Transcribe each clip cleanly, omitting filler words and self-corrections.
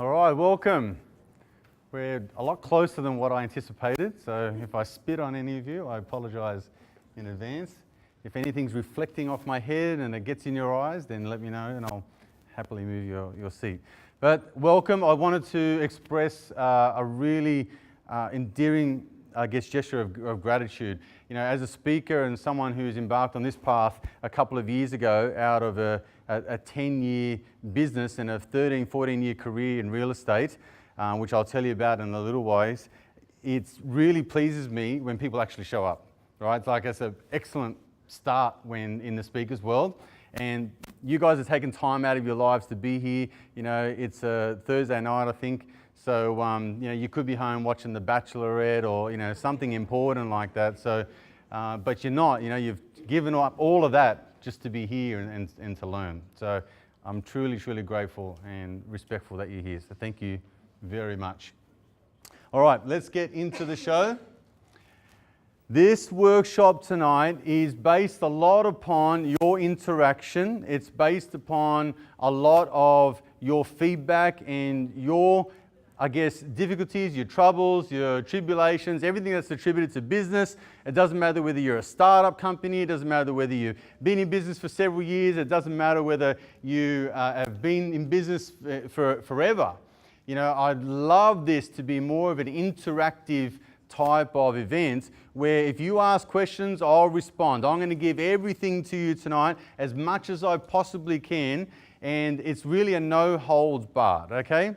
All right, welcome. We're a lot closer than what I anticipated, so if I spit on any of you, I apologize in advance. If anything's reflecting off my head and it gets in your eyes, then let me know and I'll happily move your seat. But welcome. I wanted to express a really endearing, gesture of gratitude. You know, as a speaker and someone who's embarked on this path a couple of years ago out of a 10-year business and a 13, 14-year career in real estate, which I'll tell you about in a little ways, it really pleases me when people actually show up, right? It's like it's an excellent start when in the speaker's world. And you guys are taking time out of your lives to be here. You know, it's a Thursday night, I think. So, you know, you could be home watching The Bachelorette or, you know, something important like that. So, but you're not, you know, you've given up all of that just to be here and to learn. So I'm truly, truly grateful and respectful that you're here. So thank you very much. All right, let's get into the show. This workshop tonight is based a lot upon your interaction. It's based upon a lot of your feedback and your, I guess, difficulties, your troubles, your tribulations, everything that's attributed to business. It doesn't matter whether you're a startup company, it doesn't matter whether you've been in business for several years, it doesn't matter whether you have been in business for forever. You know, I'd love this to be more of an interactive type of event where if you ask questions, I'll respond. I'm going to give everything to you tonight as much as I possibly can, and it's really a no holds barred, okay?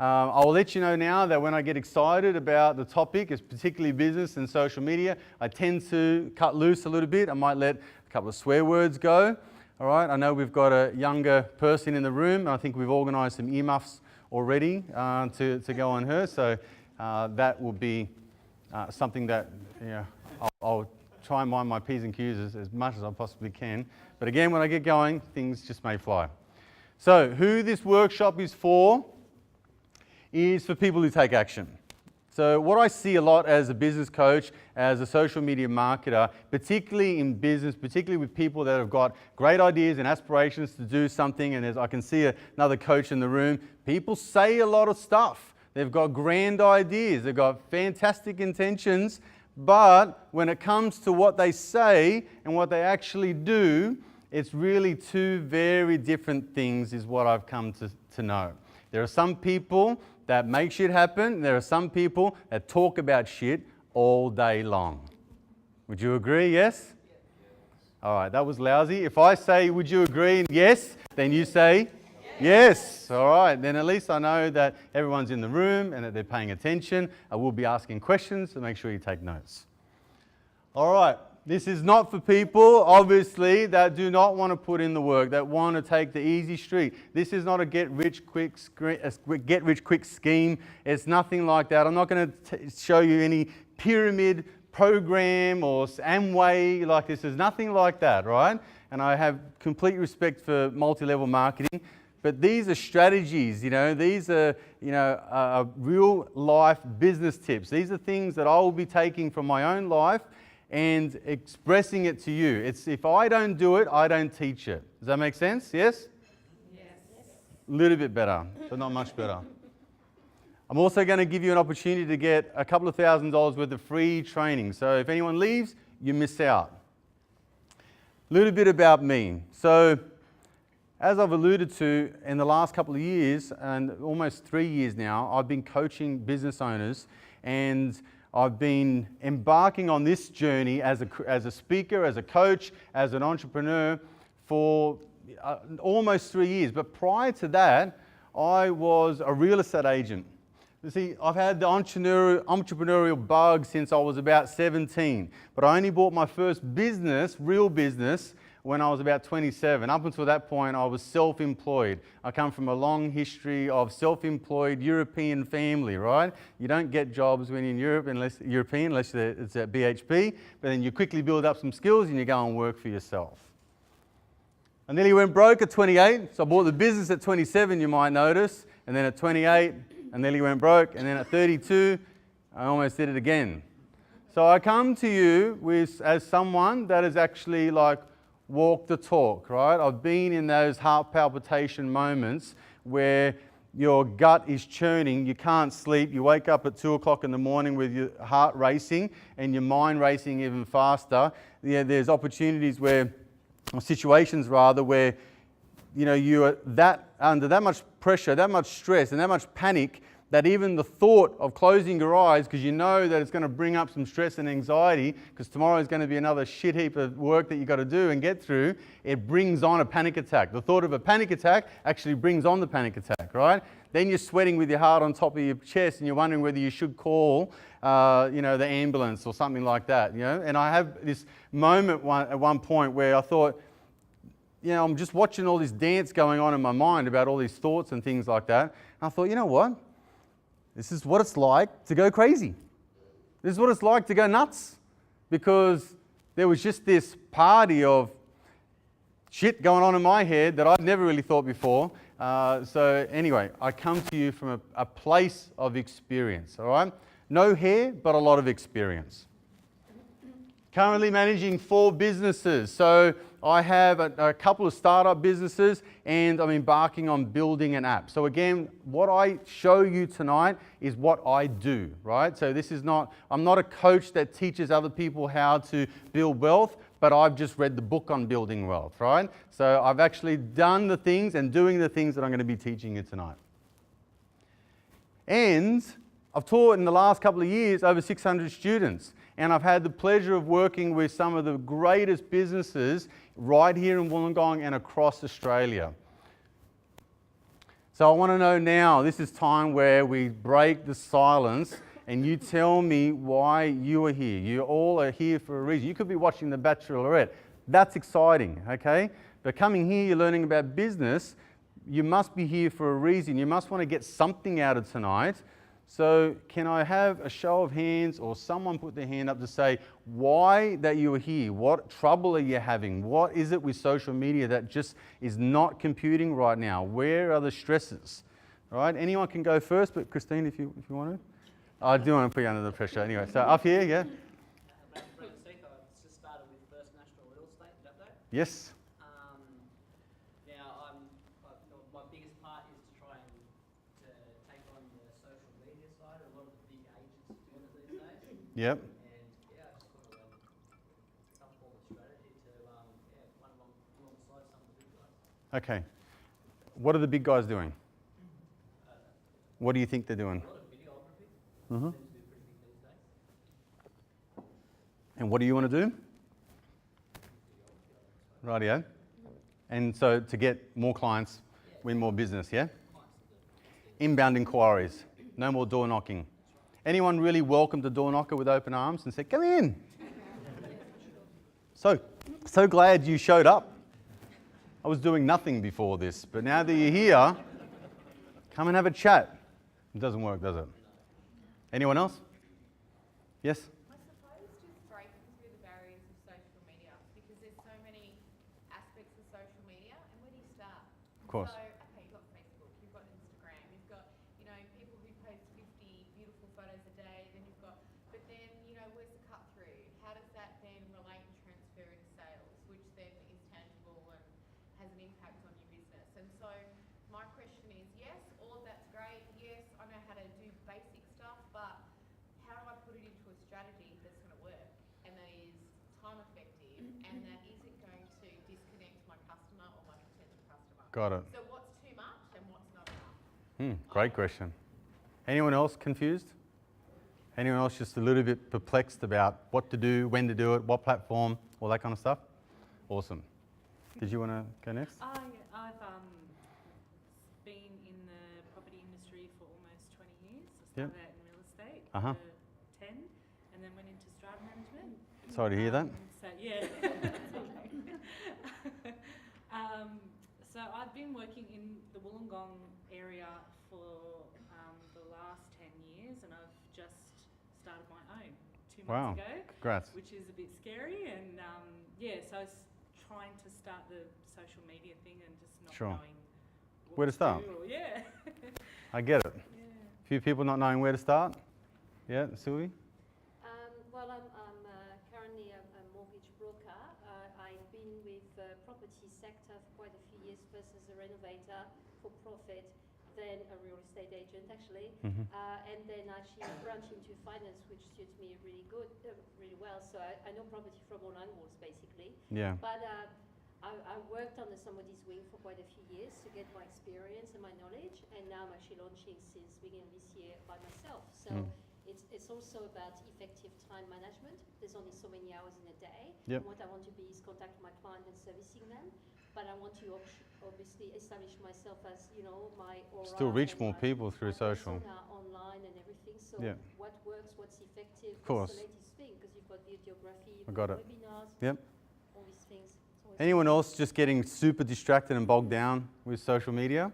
I'll let you know now that when I get excited about the topic, it's particularly business and social media, I tend to cut loose a little bit. I might let a couple of swear words go. All right, I know we've got a younger person in the room, and I think we've organised some earmuffs already to go on her. So that will be something that, you know, I'll try and mind my P's and Q's as much as I possibly can. But again, when I get going, things just may fly. So who this workshop is for people who take action. So what I see a lot as a business coach, as a social media marketer, particularly in business, particularly with people that have got great ideas and aspirations to do something, and as I can see another coach in the room, people say a lot of stuff. They've got grand ideas, they've got fantastic intentions, but when it comes to what they say and what they actually do, it's really two very different things is what I've come to know. There are some people that make shit happen. There are some people that talk about shit all day long. Would you agree? Yes? All right, that was lousy. If I say, would you agree? Yes, then you say, yes. All right, then at least I know that everyone's in the room and that they're paying attention. I will be asking questions, so make sure you take notes. All right, this is not for people, obviously, that do not want to put in the work, that want to take the easy street. This is not a get-rich-quick scheme. It's nothing like that. I'm not going to show you any pyramid program or Amway. Like, this is nothing like that, right? And I have complete respect for multi-level marketing. But these are strategies, you know, these are, you know, real life business tips. These are things that I will be taking from my own life and expressing it to you. It's if I don't do it, I don't teach it. Does that make sense? Yes? Yes. A little bit better, but not much better. I'm also going to give you an opportunity to get a couple of $1,000s worth of free training. So if anyone leaves, you miss out. A little bit about me. So as I've alluded to, in the last couple of years, and almost 3 years now, I've been coaching business owners, and I've been embarking on this journey as a speaker, as a coach, as an entrepreneur for almost 3 years. But prior to that, I was a real estate agent. You see, I've had the entrepreneurial bug since I was about 17, but I only bought my first business, real business, when I was about 27. Up until that point, I was self-employed. I come from a long history of self-employed European family, right? You don't get jobs when you're in Europe unless it's at BHP, but then you quickly build up some skills and you go and work for yourself. I nearly went broke at 28, so I bought the business at 27, you might notice, and then at 28, I nearly went broke, and then at 32, I almost did it again. So I come to you as someone that is actually like walk the talk, right? I've been in those heart palpitation moments where your gut is churning, you can't sleep, you wake up at 2 o'clock in the morning with your heart racing and your mind racing even faster. Yeah, there's opportunities where, or situations rather, where you are under that much pressure, that much stress and that much panic that even the thought of closing your eyes, because you know that it's going to bring up some stress and anxiety, because tomorrow is going to be another shit heap of work that you've got to do and get through, it brings on a panic attack. The thought of a panic attack actually brings on the panic attack, right? Then you're sweating with your heart on top of your chest and you're wondering whether you should call, the ambulance or something like that, And I have this moment at one point where I thought, I'm just watching all this dance going on in my mind about all these thoughts and things like that. And I thought, you know what? This is what it's like to go crazy. This is what it's like to go nuts. Because there was just this party of shit going on in my head that I'd never really thought before. So anyway, I come to you from a place of experience, all right? No hair, but a lot of experience. Currently managing 4 businesses. So I have a couple of startup businesses and I'm embarking on building an app. So again, what I show you tonight is what I do, right? So I'm not a coach that teaches other people how to build wealth, but I've just read the book on building wealth, right? So I've actually done the things and doing the things that I'm going to be teaching you tonight. And I've taught in the last couple of years over 600 students. And I've had the pleasure of working with some of the greatest businesses right here in Wollongong and across Australia. So I want to know now, this is time where we break the silence and you tell me why you are here. You all are here for a reason. You could be watching The Bachelorette. That's exciting, okay? But coming here, you're learning about business. You must be here for a reason. You must want to get something out of tonight. So can I have a show of hands or someone put their hand up to say why that you are here? What trouble are you having? What is it with social media that just is not computing right now? Where are the stresses? All right, anyone can go first, but Christine, if you want to. I do want to put you under the pressure anyway. So up here, yeah? I've just started with First National Real Estate, is that right? Yes. My biggest part is to try and take on the social media side. A lot of the big agents doing it these days. Yep. And I just want to some form of strategy to run alongside some of the big guys. Okay. What are the big guys doing? What do you think they're doing? A lot of videography Mm-hmm. seems to be pretty big these days. And what do you want to do? Rightio. And so to get more clients, win more business, yeah? Inbound inquiries. No more door knocking. Anyone really welcomed a door knocker with open arms and said, come in? So glad you showed up. I was doing nothing before this, but now that you're here, come and have a chat. It doesn't work, does it? Anyone else? Yes? I suppose just breaking through the barriers of social media, because there's so many aspects of social media, and where do you start? Of course. So, okay, you've got Facebook, you've got Instagram, you've got, people who post 50 beautiful photos a day, then you've got, but then, where's the cut through? How does that then relate and transfer into sales, which then is tangible and has an impact on your business? And so, my question is, yes, all of that's great, yes, I know how to do basic stuff, but how do I put it into a strategy that's going to work and that is time effective and that isn't going to disconnect my customer or my potential customer? Got it. So what's too much and what's not enough? Great question. Anyone else confused? Anyone else just a little bit perplexed about what to do, when to do it, what platform, all that kind of stuff? Awesome. Did you want to go next? I've been in the property industry for almost 20 years. I started out in real estate Uh-huh. for 10 and then went into strata management. Sorry to hear that. So, yeah. So I've been working in the Wollongong area for the last 10 years and I've just started my own 2 Wow. months ago. Congrats. Which is a bit scary and so I was trying to start the social media thing and just not Sure. knowing Where to start? do or- yeah. I get it. Yeah. Few people not knowing where to start. Yeah, Sylvie? Well, I'm currently a mortgage broker. I've been with the property sector for quite a few years, first as a renovator for profit, then a real estate agent actually, Mhm. and then actually branched into finance, which suits me really well. So I know property from all angles basically. Yeah. But I worked under somebody's wing for quite a few years to get my experience and my knowledge, and now I'm actually launching since beginning of this year by myself. So it's also about effective time management. There's only so many hours in a day. Yep. And what I want to be is contacting my client and servicing them. But I want to obviously establish myself as, you know, my aura. Still reach and more my- people through my social. persona online and everything. So Yeah. what works, what's effective, course. what's the latest thing? Because you've got videography, you've I got got it. webinars, Yep. all these things. It's always Anyone else just getting super distracted and bogged down with social media?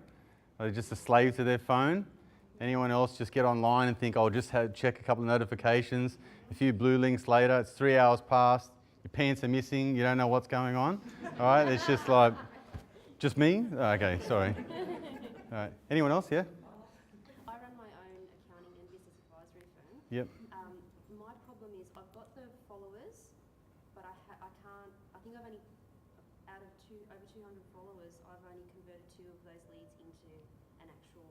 Are they just a slave to their phone? Anyone else just get online and think, I'll just check a couple of notifications, a few blue links later, it's 3 hours past, your pants are missing, you don't know what's going on. All right, it's just like, just me? Oh, okay, sorry. All right, anyone else? Yeah? I run my own accounting and business advisory firm. Yep. My problem is I've got the followers, but I can't. I think I've only out of over 200 followers, I've only converted 2 of those leads into an actual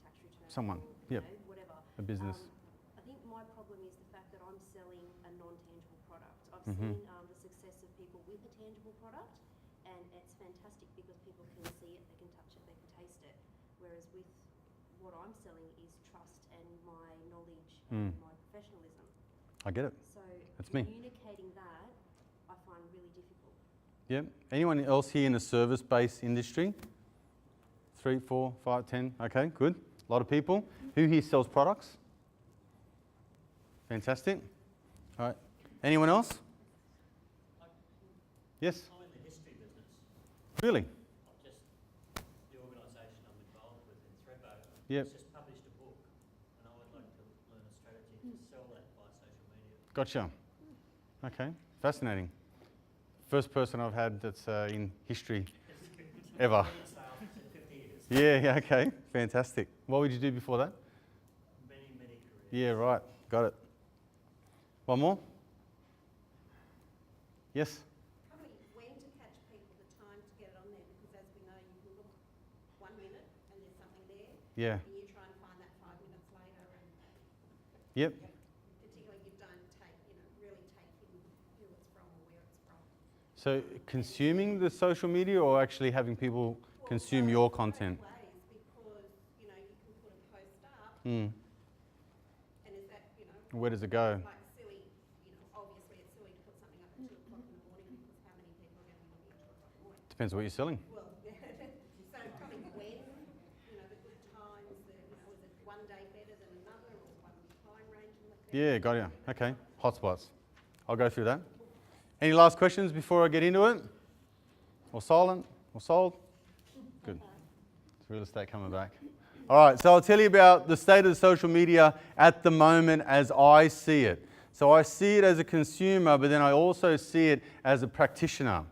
tax return. Someone, or, yep. You know, whatever. A business. I think my problem is the fact that I'm selling a non-tangible product. I've Mhm. seen the success of people with a tangible product, and it's fantastic because people can see it, they can touch it, they can taste it. Whereas with what I'm selling is trust and my knowledge and my professionalism. I get it. So That's me. communicating that I find really difficult. Yep. Anyone else here in the service-based industry? 3, 4, 5, 10? Okay, good. A lot of people. Who here sells products? Fantastic. All right. Anyone else? Yes? I'm in the history business. Really? I've just, the organisation I'm involved with in Threpo Yep. has just published a book, and I would like to learn a strategy to sell that by social media. Gotcha. Okay, fascinating. First person I've had that's in history ever. Sales in 50 years, Yeah, okay, fantastic. What would you do before that? many careers. Yeah, right, got it. One more? Yes? Tell me when to catch people, the time to get it on there, because as we know, you can look 1 minute and there's something there, Yeah. and you try and find that 5 minutes later, and Yep. particularly you don't take, really take in who it's from or where it's from. So consuming the social media or actually having people consume your content? Both ways, because, you can put a post up, Mm. and is that, Where does it go? like silly, obviously it's silly to put something up at 2 o'clock in the morning, because how many people are going to be looking at 2 o'clock in the morning? Depends what you're selling. Well, so tell me when, the good times, is it one day better than another, or one time range in the Yeah, got you. Okay, hotspots. I'll go through that. Any last questions before I get into it? Or silent? Or sold? Good. It's real estate coming back. All right, so I'll tell you about the state of social media at the moment as I see it. So I see it as a consumer, but then I also see it as a practitioner.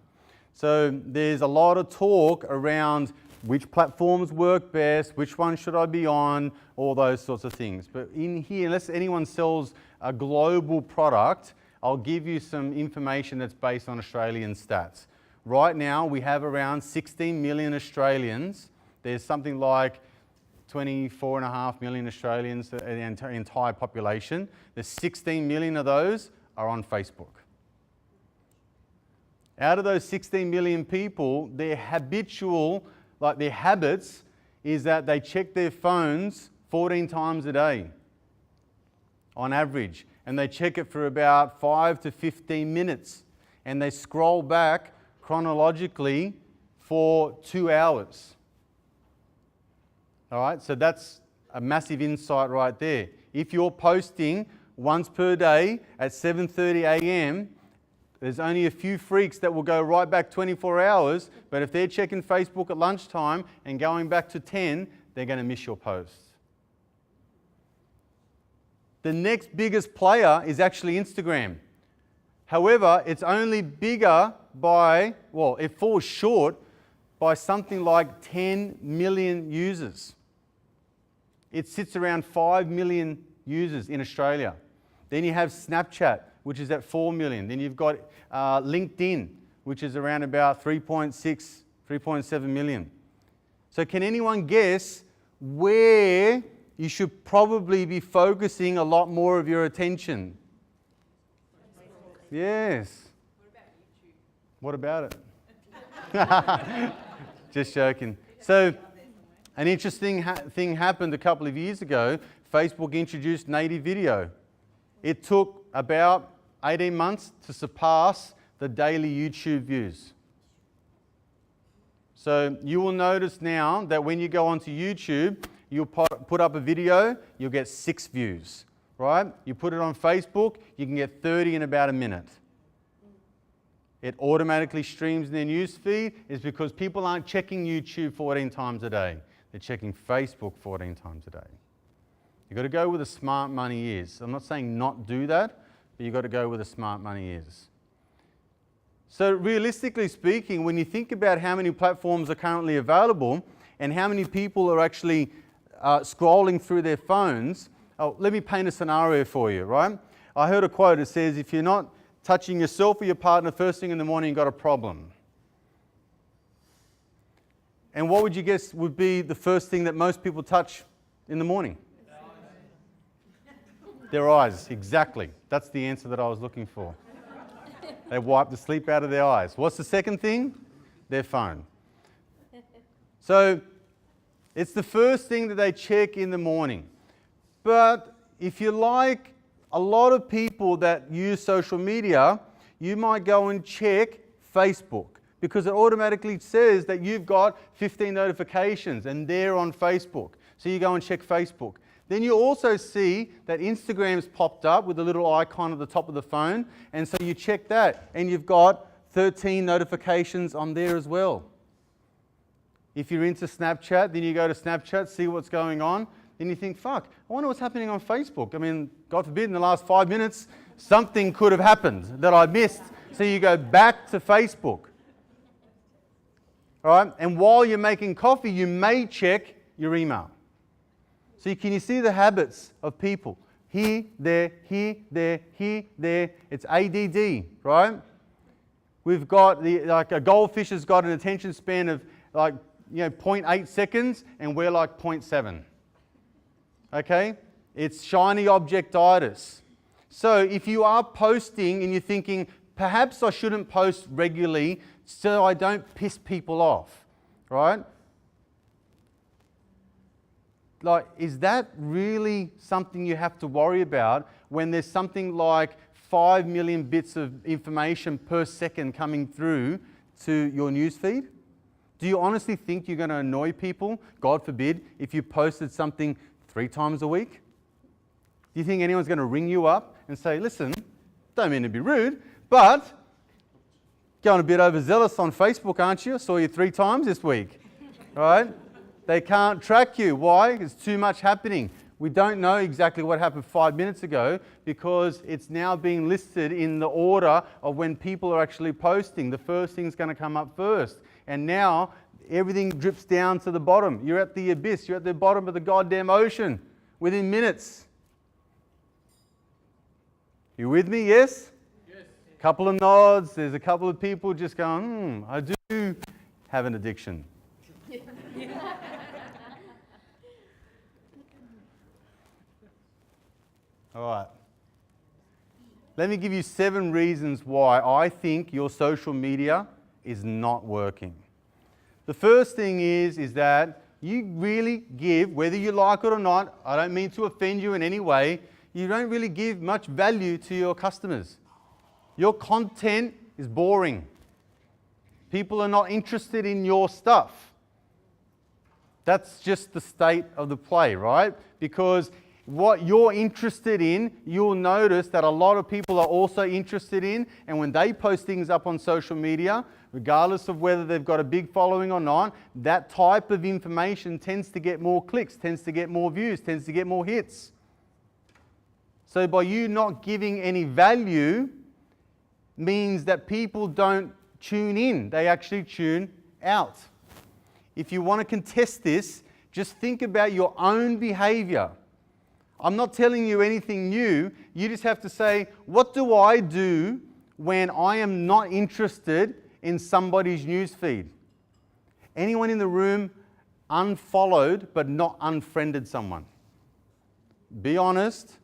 So there's a lot of talk around which platforms work best, which one should I be on, all those sorts of things. But in here, unless anyone sells a global product, I'll give you some information that's based on Australian stats. Right now, we have around 16 million Australians. There's something like 24.5 million Australians, the entire population. There's 16 million of those are on Facebook. Out of those 16 million people, their their habits is that they check their phones 14 times a day on average. And they check it for about 5 to 15 minutes. And they scroll back chronologically for 2 hours. All right, so that's a massive insight right there. If you're posting once per day at 7:30 a.m., there's only a few freaks that will go right back 24 hours, but if they're checking Facebook at lunchtime and going back to 10, they're going to miss your posts. The next biggest player is actually Instagram. However, it's only bigger it falls short by something like 10 million users. It sits around 5 million users in Australia. Then you have Snapchat, which is at 4 million. Then you've got LinkedIn, which is around about 3.6, 3.7 million. So can anyone guess where you should probably be focusing a lot more of your attention. Yes. What about it? Just joking. So, an interesting thing happened a couple of years ago. Facebook introduced native video. It took about 18 months to surpass the daily YouTube views. So you will notice now that when you go onto YouTube, you'll put up a video, you'll get 6 views, right? You put it on Facebook, you can get 30 in about a minute. It automatically streams in their news feed. Is because people aren't checking YouTube 14 times a day. They're checking Facebook 14 times a day. You've got to go where the smart money is. I'm not saying not do that, but you've got to go where the smart money is. So realistically speaking, when you think about how many platforms are currently available and how many people are actually scrolling through their phones, let me paint a scenario for you, right? I heard a quote that says, if you're not touching yourself or your partner first thing in the morning, you've got a problem. And what would you guess would be the first thing that most people touch in the morning? Their eyes, exactly. That's the answer that I was looking for. They wipe the sleep out of their eyes. What's the second thing? Their phone. So it's the first thing that they check in the morning. But if you like a lot of people that use social media, you might go and check Facebook because it automatically says that you've got 15 notifications and they're on Facebook. So you go and check Facebook. Then you also see that Instagram's popped up with a little icon at the top of the phone, and so you check that and you've got 13 notifications on there as well. If you're into Snapchat, then you go to Snapchat, see what's going on, then you think, fuck, I wonder what's happening on Facebook. I mean, God forbid, in the last 5 minutes, something could have happened that I missed. So you go back to Facebook. All right? And while you're making coffee, you may check your email. So can you see the habits of people? Here, there, here, there, here, there. It's ADD, right? We've got, like a goldfish has got an attention span of 0.8 seconds, and we're like 0.7. Okay? It's shiny objectitis. So if you are posting and you're thinking, perhaps I shouldn't post regularly so I don't piss people off, right? Like, is that really something you have to worry about when there's something like 5 million bits of information per second coming through to your newsfeed? Do you honestly think you're going to annoy people, God forbid, if you posted something 3 times a week? Do you think anyone's going to ring you up and say, listen, don't mean to be rude, but going a bit overzealous on Facebook, aren't you? I saw you 3 times this week, right? They can't track you. Why? There's too much happening. We don't know exactly what happened 5 minutes ago because it's now being listed in the order of when people are actually posting. The first thing's going to come up first. And now everything drips down to the bottom. You're at the abyss. You're at the bottom of the goddamn ocean within minutes. You with me? Yes? Yes. Couple of nods. There's a couple of people just going, I do have an addiction. All right. Let me give you 7 reasons why I think your social media is not working. The first thing is that you really give, whether you like it or not, I don't mean to offend you in any way, you don't really give much value to your customers. Your content is boring. People are not interested in your stuff. That's just the state of the play, right? Because what you're interested in, you'll notice that a lot of people are also interested in, and when they post things up on social media, regardless of whether they've got a big following or not, that type of information tends to get more clicks, tends to get more views, tends to get more hits. So by you not giving any value means that people don't tune in, they actually tune out. If you want to contest this, just think about your own behavior. I'm not telling you anything new. You just have to say, what do I do when I am not interested in somebody's newsfeed? Anyone in the room unfollowed but not unfriended someone? Be honest.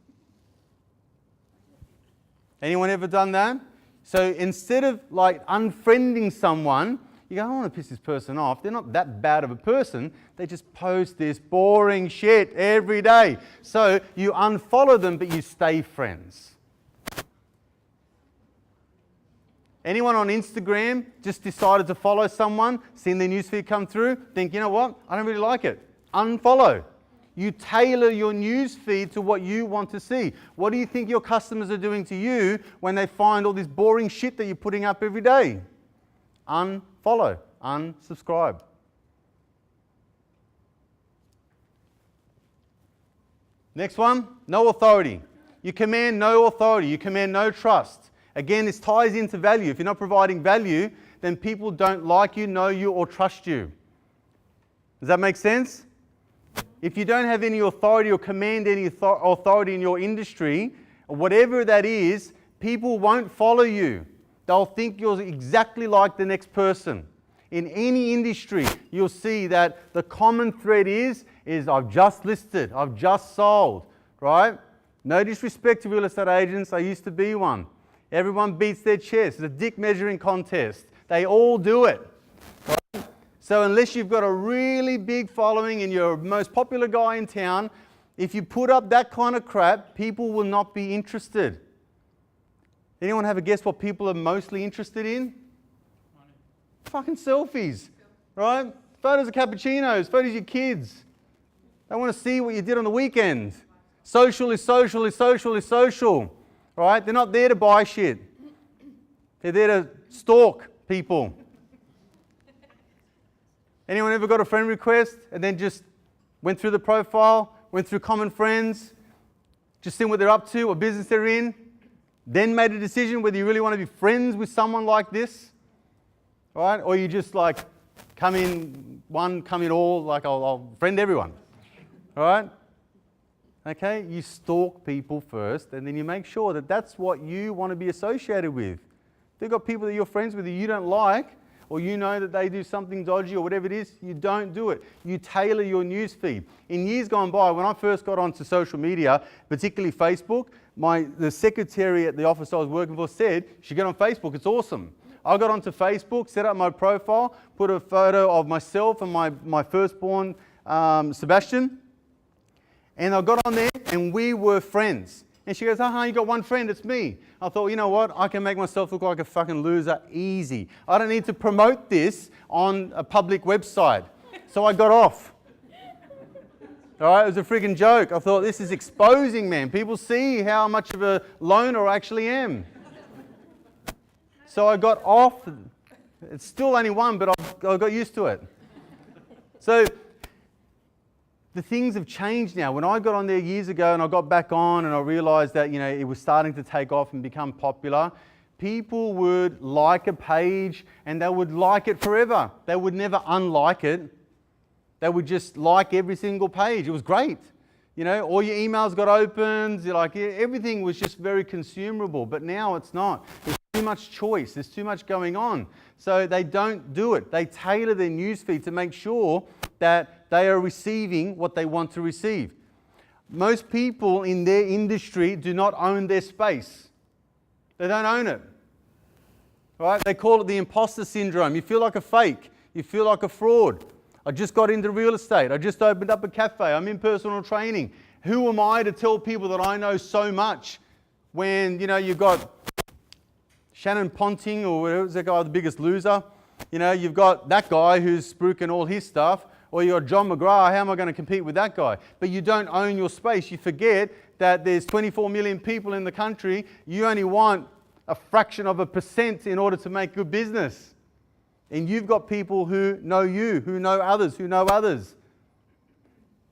Anyone ever done that? So instead of like unfriending someone, you go, I don't want to piss this person off. They're not that bad of a person. They just post this boring shit every day. So you unfollow them, but you stay friends. Anyone on Instagram just decided to follow someone, seen their newsfeed come through, think, you know what, I don't really like it. Unfollow. You tailor your newsfeed to what you want to see. What do you think your customers are doing to you when they find all this boring shit that you're putting up every day? Unfollow, unsubscribe. Next one, no authority. You command no authority. You command no trust. Again, this ties into value. If you're not providing value, then people don't like you, know you, or trust you. Does that make sense? If you don't have any authority or command any authority in your industry, or whatever that is, people won't follow you. They'll think you're exactly like the next person. In any industry, you'll see that the common thread is I've just listed, I've just sold, right? No disrespect to real estate agents, I used to be one. Everyone beats their chest. It's a dick measuring contest. They all do it. Right? So unless you've got a really big following and you're the most popular guy in town, if you put up that kind of crap, people will not be interested. Anyone have a guess what people are mostly interested in? Fucking selfies, right? Photos of cappuccinos, photos of your kids. They want to see what you did on the weekend. Social is social is social is social, right? They're not there to buy shit. They're there to stalk people. Anyone ever got a friend request and then just went through the profile, went through common friends, just seen what they're up to, what business they're in, then made a decision whether you really want to be friends with someone like this, right? Or you just like come in one, come in all, like I'll friend everyone, all right? Okay, you stalk people first and then you make sure that that's what you want to be associated with. If they've got people that you're friends with that you don't like, or you know that they do something dodgy or whatever it is, you don't do it. You tailor your news feed. In years gone by, when I first got onto social media, particularly Facebook, the secretary at the office I was working for said, you should get on Facebook, it's awesome. I got onto Facebook, set up my profile, put a photo of myself and my firstborn, Sebastian, and I got on there and we were friends. And she goes, you got one friend, it's me. I thought, you know what, I can make myself look like a fucking loser easy. I don't need to promote this on a public website. So I got off. All right, it was a freaking joke. I thought, this is exposing, man. People see how much of a loner I actually am. So I got off. It's still only one, but I got used to it. So the things have changed now. When I got on there years ago and I got back on and I realized that, it was starting to take off and become popular, people would like a page and they would like it forever. They would never unlike it. They would just like every single page. It was great. All your emails got opened. Everything was just very consumable. But now it's not. There's too much choice. There's too much going on. So they don't do it. They tailor their newsfeed to make sure that they are receiving what they want to receive. Most people in their industry do not own their space. They don't own it. Right? They call it the imposter syndrome. You feel like a fake. You feel like a fraud. I just got into real estate. I just opened up a cafe. I'm in personal training. Who am I to tell people that I know so much when, you've got Shannon Ponting or whatever, that guy, The Biggest Loser. You've got that guy who's spruiking all his stuff. Or you're John McGrath, how am I going to compete with that guy? But you don't own your space. You forget that there's 24 million people in the country. You only want a fraction of a percent in order to make good business. And you've got people who know you, who know others, who know others.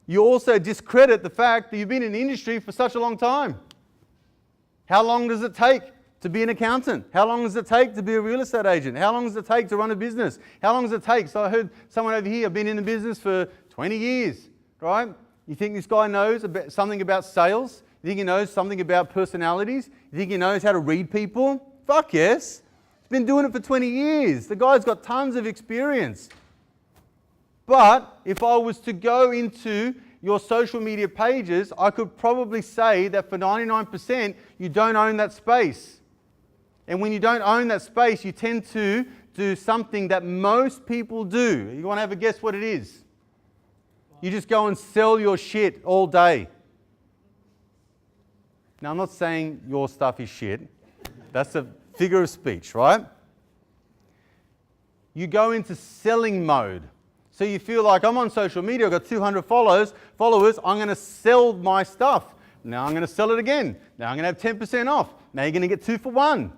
You also discredit the fact that you've been in the industry for such a long time. How long does it take to be an accountant? How long does it take to be a real estate agent? How long does it take to run a business? How long does it take? So I heard someone over here, I've been in the business for 20 years, right? You think this guy knows something about sales? You think he knows something about personalities? You think he knows how to read people? Fuck yes. He's been doing it for 20 years. The guy's got tons of experience. But if I was to go into your social media pages, I could probably say that for 99%, you don't own that space. And when you don't own that space, you tend to do something that most people do. You want to have a guess what it is? You just go and sell your shit all day. Now, I'm not saying your stuff is shit. That's a figure of speech, right? You go into selling mode. So you feel like, I'm on social media, I've got 200 followers, I'm going to sell my stuff. Now I'm going to sell it again. Now I'm going to have 10% off. Now you're going to get 2 for 1.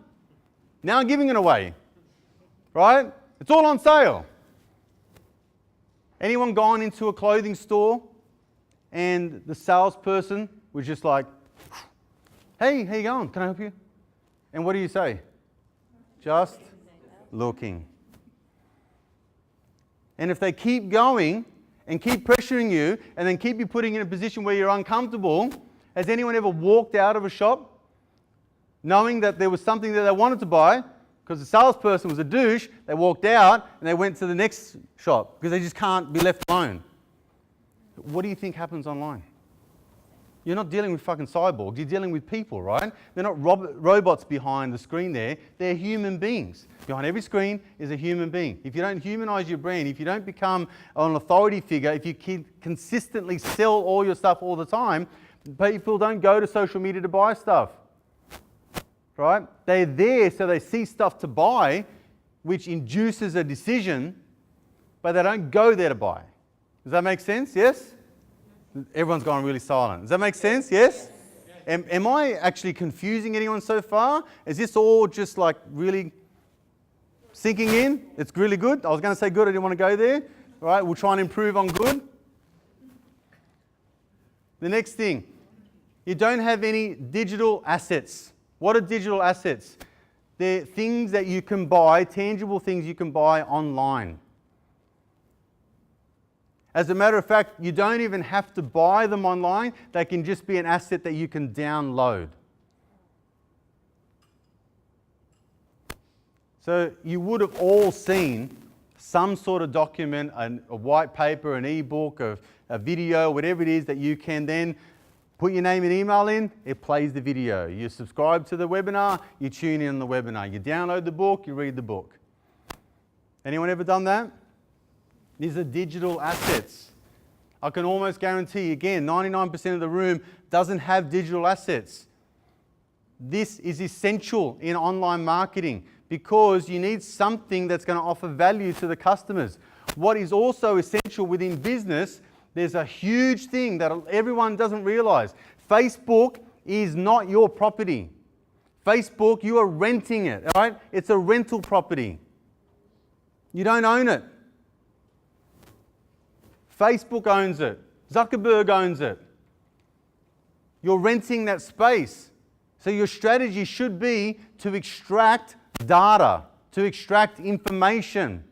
Now I'm giving it away. Right? It's all on sale. Anyone gone into a clothing store and the salesperson was just like, hey, how you going? Can I help you? And what do you say? Just looking. And if they keep going and keep pressuring you and then keep you putting in a position where you're uncomfortable, has anyone ever walked out of a shop knowing that there was something that they wanted to buy because the salesperson was a douche, they walked out and they went to the next shop because they just can't be left alone? What do you think happens online? You're not dealing with fucking cyborgs, you're dealing with people, right? They're not robots behind the screen there, they're human beings. Behind every screen is a human being. If you don't humanize your brand, if you don't become an authority figure, if you consistently sell all your stuff all the time, people don't go to social media to buy stuff, right? They're there so they see stuff to buy, which induces a decision, but they don't go there to buy. Does that make sense? Yes? Everyone's gone really silent. Does that make sense? Yes? Am I actually confusing anyone so far? Is this all just like really sinking in? It's really good. I was going to say good, I didn't want to go there. All right, we'll try and improve on good. The next thing, you don't have any digital assets. What are digital assets? They're things that you can buy, tangible things you can buy online. As a matter of fact, you don't even have to buy them online. They can just be an asset that you can download. So you would have all seen some sort of document, a white paper, an ebook, a video, whatever it is that you can then put your name and email in, it plays the video. You subscribe to the webinar, you tune in on the webinar. You download the book, you read the book. Anyone ever done that? These are digital assets. I can almost guarantee, again, 99% of the room doesn't have digital assets. This is essential in online marketing because you need something that's going to offer value to the customers. What is also essential within business, there's a huge thing that everyone doesn't realize. Facebook is not your property. Facebook, you are renting it, all right? It's a rental property. You don't own it. Facebook owns it. Zuckerberg owns it. You're renting that space. So your strategy should be to extract data, to extract information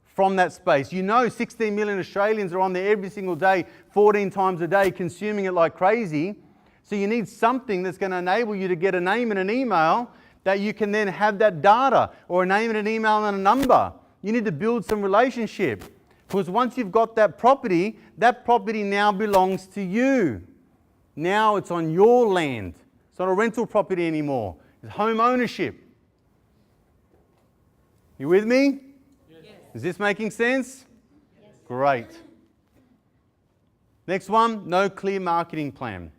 from that space. You know 16 million Australians are on there every single day, 14 times a day, consuming it like crazy. So you need something that's going to enable you to get a name and an email that you can then have that data, or a name and an email and a number. You need to build some relationship. Because once you've got that property now belongs to you. Now it's on your land. It's not a rental property anymore. It's home ownership. You with me? Yes. Is this making sense? Yes. Great. Next one, no clear marketing plan.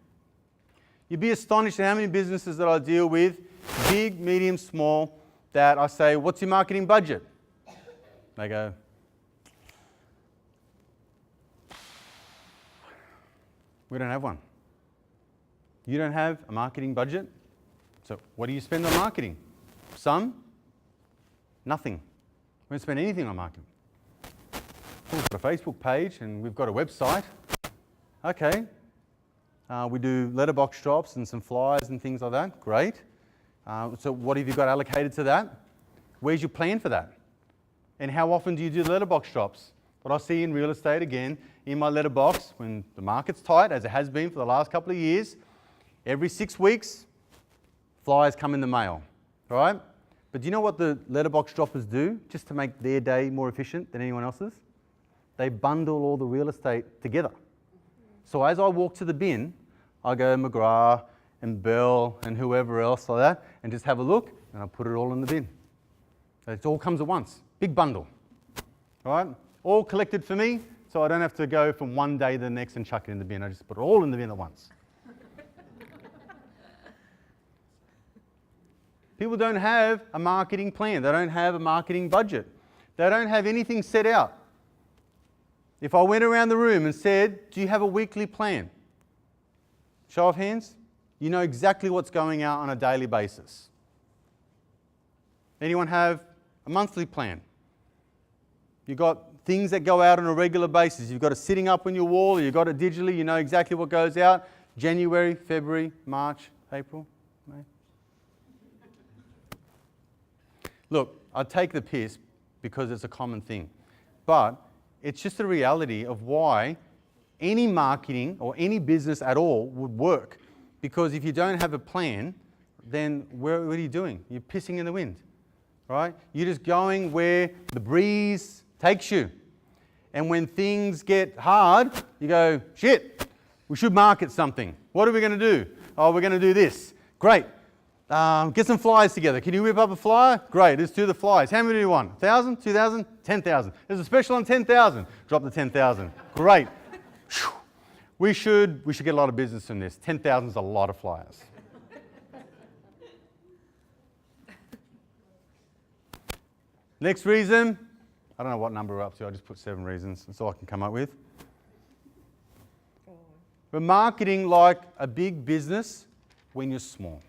You'd be astonished at how many businesses that I deal with, big, medium, small, that I say, what's your marketing budget? They go, we don't have one. You don't have a marketing budget? So what do you spend on marketing? Some? Nothing. We don't spend anything on marketing. We've got a Facebook page and we've got a website. Okay. We do letterbox drops and some flyers and things like that. Great. So what have you got allocated to that? Where's your plan for that? And how often do you do letterbox drops? What I see in real estate, again, in my letterbox, when the market's tight, as it has been for the last couple of years, every 6 weeks, flyers come in the mail, all right? But do you know what the letterbox droppers do just to make their day more efficient than anyone else's? They bundle all the real estate together. So as I walk to the bin, I go McGrath and Bell and whoever else like that, and just have a look, and I put it all in the bin. It all comes at once, big bundle, right? All collected for me, so I don't have to go from one day to the next and chuck it in the bin. I just put it all in the bin at once. People don't have a marketing plan. They don't have a marketing budget. They don't have anything set out. If I went around the room and said, do you have a weekly plan? Show of hands. You know exactly what's going out on a daily basis. Anyone have a monthly plan? You've got things that go out on a regular basis. You've got it sitting up on your wall. You've got it digitally. You know exactly what goes out. January, February, March, April, May. Look, I take the piss because it's a common thing. But it's just the reality of why any marketing or any business at all would work. Because if you don't have a plan, then what are you doing? You're pissing in the wind, right? You're just going where the breeze takes you. And when things get hard, you go, shit, we should market something. What are we going to do? Oh, we're going to do this. Great. Get some flyers together. Can you whip up a flyer? Great, let's do the flyers. How many do you want? 1,000? 2,000? 10,000. There's a special on 10,000. Drop the 10,000. Great. We should get a lot of business from this. 10,000 is a lot of flyers. Next reason, I don't know what number we're up to. I just put 7 reasons. That's all I can come up with. We're marketing like a big business when you're small.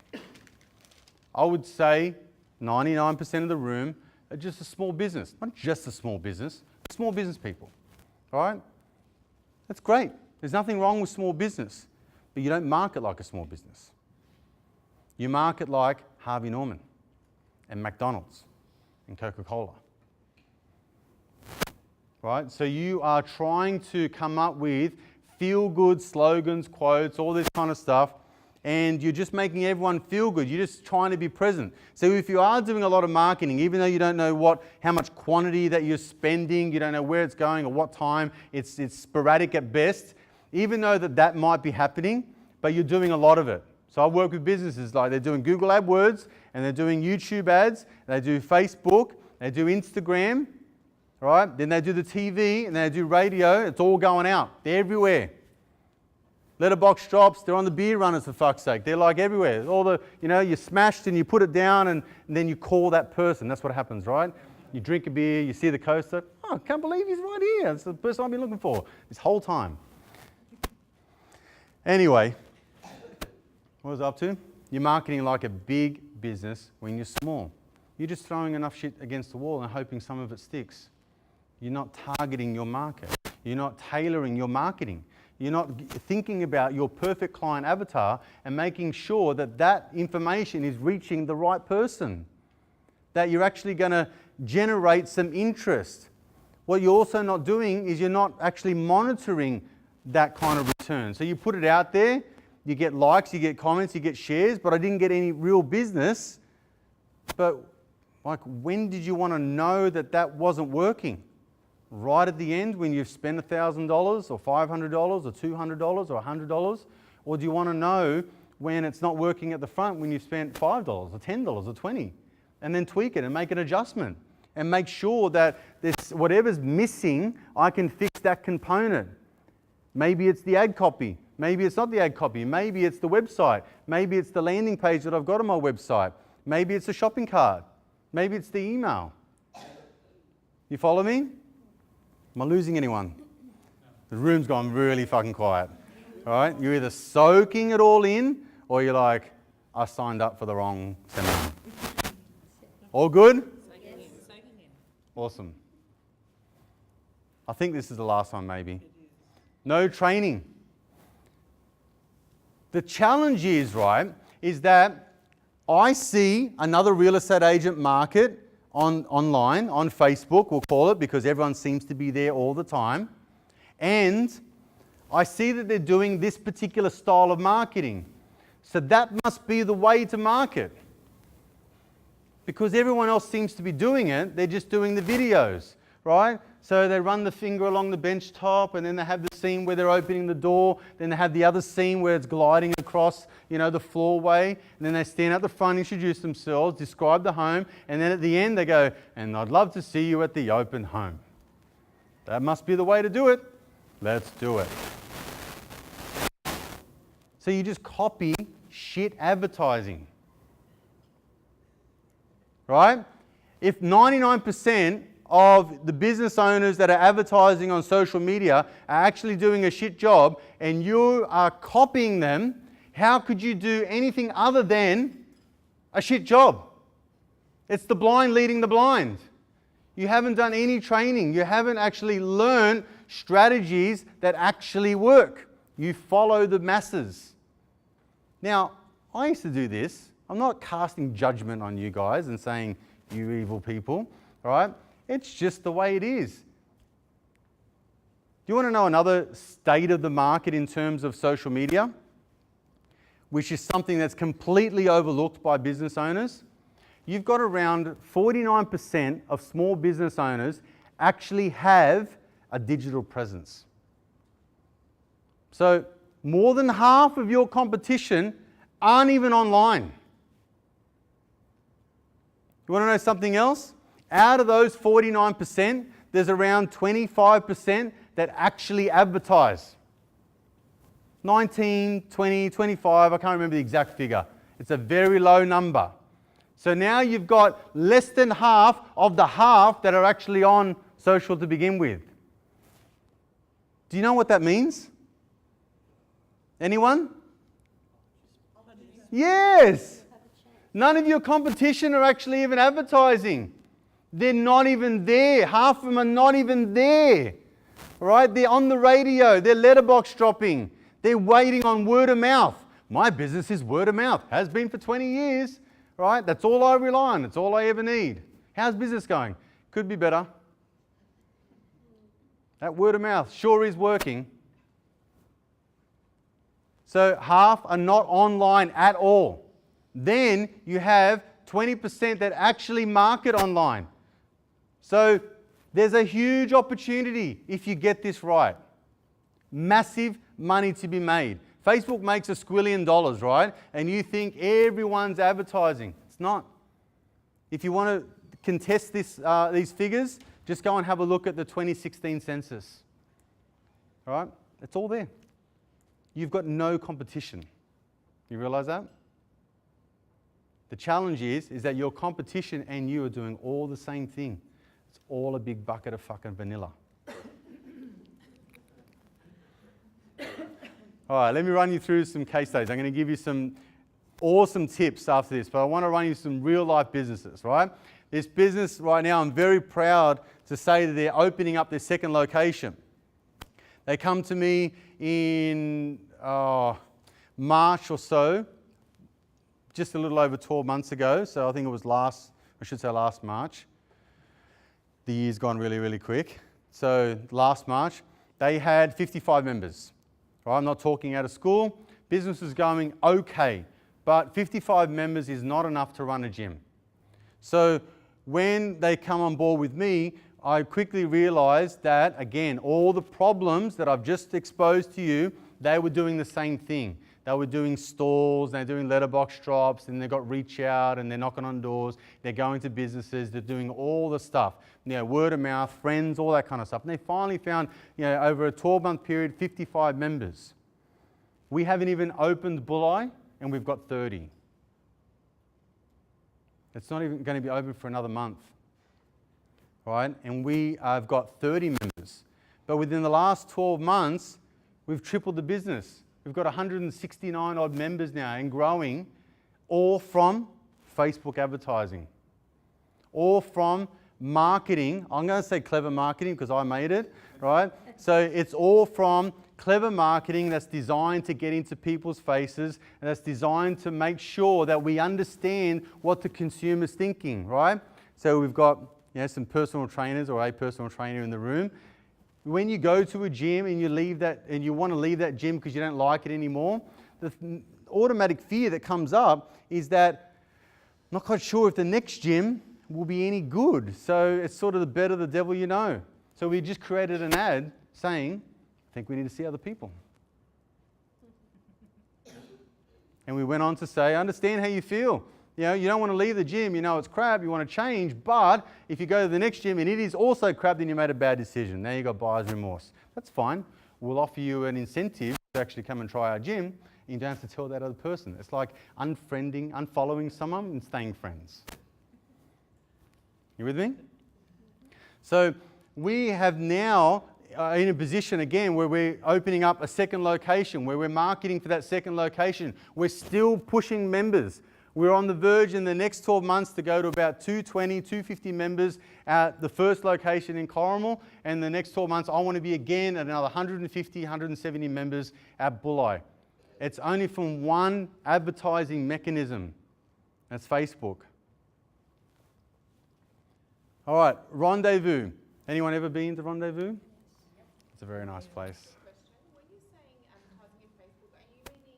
I would say 99% of the room are just a small business. Not just a small business people. All right? That's great. There's nothing wrong with small business, but you don't market like a small business. You market like Harvey Norman and McDonald's and Coca-Cola. Right? So you are trying to come up with feel-good slogans, quotes, all this kind of stuff, and you're just making everyone feel good. You're just trying to be present. So if you are doing a lot of marketing, even though you don't know how much quantity that you're spending, you don't know where it's going or what time, it's sporadic at best, even though that might be happening, but you're doing a lot of it. So I work with businesses like they're doing Google AdWords, and they're doing YouTube ads, they do Facebook, they do Instagram, right? Then they do the TV, and they do radio. It's all going out. They're everywhere. Letterbox drops, they're on the beer runners for fuck's sake. They're like everywhere. All the, you smashed and you put it down and then you call that person. That's what happens, right? You drink a beer, you see the coaster. Oh, I can't believe he's right here. It's the person I've been looking for this whole time. Anyway, what was I up to? You're marketing like a big business when you're small. You're just throwing enough shit against the wall and hoping some of it sticks. You're not targeting your market. You're not tailoring your marketing. You're not thinking about your perfect client avatar and making sure that information is reaching the right person. That you're actually going to generate some interest. What you're also not doing is you're not actually monitoring that kind of return. So you put it out there, you get likes, you get comments, you get shares, but I didn't get any real business. But when did you want to know that wasn't working? Right at the end when you've spent $1,000 or $500 or $200 or $100? Or do you want to know when it's not working at the front when you've spent $5 or $10 or $20? And then tweak it and make an adjustment and make sure that whatever's missing, I can fix that component. Maybe it's the ad copy. Maybe it's not the ad copy. Maybe it's the website. Maybe it's the landing page that I've got on my website. Maybe it's a shopping cart. Maybe it's the email. You follow me? Am I losing anyone? The room's gone really fucking quiet. All right? You're either soaking it all in or you're like, I signed up for the wrong seminar. All good? Awesome. I think this is the last one maybe. No training. The challenge is that I see another real estate agent market online, on Facebook, we'll call it, because everyone seems to be there all the time. And I see that they're doing this particular style of marketing. So that must be the way to market. Because everyone else seems to be doing it, they're just doing the videos, right? So they run the finger along the bench top, and then they have the scene where they're opening the door. Then they have the other scene where it's gliding across, the floorway. And then they stand at the front, introduce themselves, describe the home, and then at the end they go, "And I'd love to see you at the open home." That must be the way to do it. Let's do it. So you just copy shit advertising. Right? If 99% of the business owners that are advertising on social media are actually doing a shit job and you are copying them, how could you do anything other than a shit job? It's the blind leading the blind. You haven't done any training. You haven't actually learned strategies that actually work. You follow the masses. Now, I used to do this. I'm not casting judgment on you guys and saying, "You evil people," right? It's just the way it is. Do you want to know another state of the market in terms of social media, which is something that's completely overlooked by business owners? You've got around 49% of small business owners actually have a digital presence. So more than half of your competition aren't even online. You want to know something else? Out of those 49%, there's around 25% that actually advertise. 19, 20, 25, I can't remember the exact figure. It's a very low number. So now you've got less than half of the half that are actually on social to begin with. Do you know what that means? Anyone? Yes! None of your competition are actually even advertising. They're not even there. Half of them are not even there. Right? They're on the radio. They're letterbox dropping. They're waiting on word of mouth. My business is word of mouth. Has been for 20 years. Right? That's all I rely on. That's all I ever need. How's business going? Could be better. That word of mouth sure is working. So half are not online at all. Then you have 20% that actually market online. So there's a huge opportunity if you get this right. Massive money to be made. Facebook makes $1 squillion, right? And you think everyone's advertising. It's not. If you want to contest these figures, just go and have a look at the 2016 census. Right? It's all there. You've got no competition. You realize that? The challenge is that your competition and you are doing all the same thing. It's all a big bucket of fucking vanilla. All right, let me run you through some case studies. I'm going to give you some awesome tips after this, but I want to run you some real life businesses, right? This business right now, I'm very proud to say that they're opening up their second location. They come to me in March or so, just a little over 12 months ago. So I think it was last March. The year's gone really, really quick. So last March, they had 55 members. Right, I'm not talking out of school. Business is going okay, but 55 members is not enough to run a gym. So when they come on board with me, I quickly realized that, again, all the problems that I've just exposed to you, they were doing the same thing. They were doing stalls, they're doing letterbox drops, and they've got reach out, and they're knocking on doors, they're going to businesses, they're doing all the stuff. Word of mouth, friends, all that kind of stuff. And they finally found, over a 12-month period, 55 members. We haven't even opened Bulli, and we've got 30. It's not even going to be open for another month. Right? And we have got 30 members. But within the last 12 months, we've tripled the business. We've got 169 odd members now and growing, all from Facebook advertising, all from marketing. I'm going to say clever marketing because I made it, right? So it's all from clever marketing that's designed to get into people's faces and that's designed to make sure that we understand what the consumer's thinking, right? So we've got some personal trainers or a personal trainer in the room. When you go to a gym and you leave that and you want to leave that gym because you don't like it anymore, the automatic fear that comes up is that I'm not quite sure if the next gym will be any good. So it's sort of the better the devil you know. So we just created an ad saying, I think we need to see other people. And we went on to say, I understand how you feel. You know, you don't want to leave the gym, you know it's crap, you want to change, but if you go to the next gym and it is also crap, then you made a bad decision. Now you've got buyer's remorse. That's fine. We'll offer you an incentive to actually come and try our gym. You don't have to tell that other person. It's like unfollowing someone and staying friends. You with me? So we have now in a position again where we're opening up a second location, where we're marketing for that second location. We're still pushing members. We're on the verge in the next 12 months to go to about 220, 250 members at the first location in Corrimal. And the next 12 months, I want to be again at another 150, 170 members at Bulli. It's only from one advertising mechanism. That's Facebook. All right, Rendezvous. Anyone ever been to Rendezvous? It's a very nice place. Question, when you're saying advertising in Facebook, are you meaning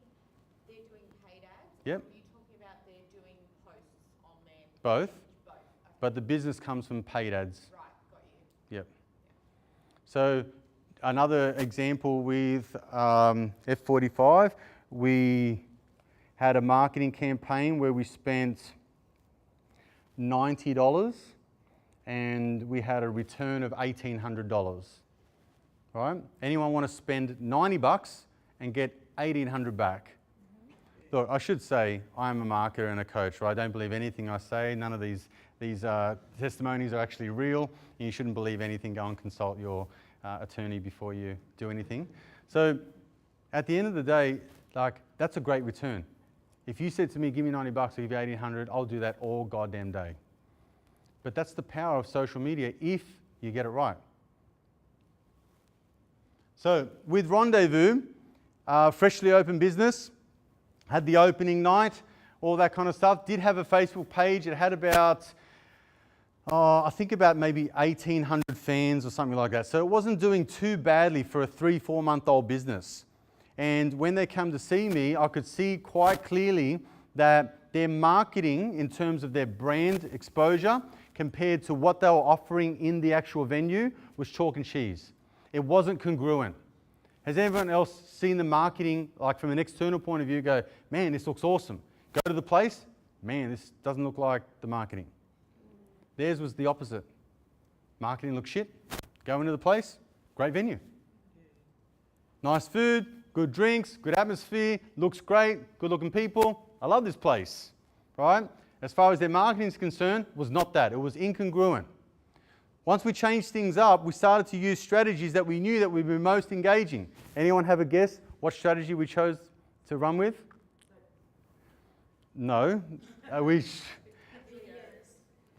they're doing paid ads? Yep. Or are you talking about they're doing posts on their Both, both? Okay. but the business comes from paid ads. Right, got you. Yep. So another example with F45, we had a marketing campaign where we spent $90 and we had a return of $1,800. Right? Anyone want to spend $90 and get $1,800 back? Look, I should say I'm a marketer and a coach, right? I don't believe anything I say. None of these testimonies are actually real. And you shouldn't believe anything. Go and consult your attorney before you do anything. So at the end of the day, like, that's a great return. If you said to me, give me $90, I'll give you $1,800, I'll do that all goddamn day. But that's the power of social media if you get it right. So with Rendezvous, freshly opened business, had the opening night, all that kind of stuff. Did have a Facebook page. It had about, I think about maybe 1,800 fans or something like that. So it wasn't doing too badly for a 3-4 month old business. And when they come to see me, I could see quite clearly that their marketing in terms of their brand exposure compared to what they were offering in the actual venue was chalk and cheese. It wasn't congruent. Has anyone else seen the marketing, like from an external point of view, go, man, this looks awesome. Go to the place, man, this doesn't look like the marketing. Theirs was the opposite. Marketing looks shit. Go into the place, great venue. Nice food, good drinks, good atmosphere, looks great, good looking people. I love this place, right? As far as their marketing is concerned, was not that. It was incongruent. Once we changed things up, we started to use strategies that we knew that would be most engaging. Anyone have a guess what strategy we chose to run with? No. We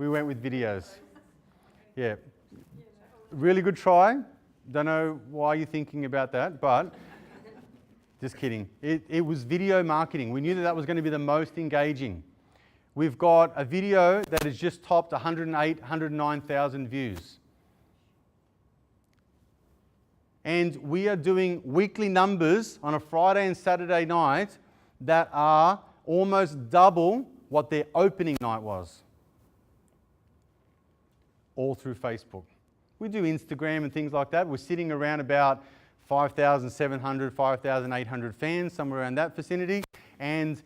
went with videos. Yeah. Really good try. Don't know why you're thinking about that, but just kidding. It was video marketing. We knew that that was going to be the most engaging. We've got a video that has just topped 108, 109,000 views. And we are doing weekly numbers on a Friday and Saturday night that are almost double what their opening night was. All through Facebook. We do Instagram and things like that. We're sitting around about 5,700, 5,800 fans, somewhere around that vicinity. And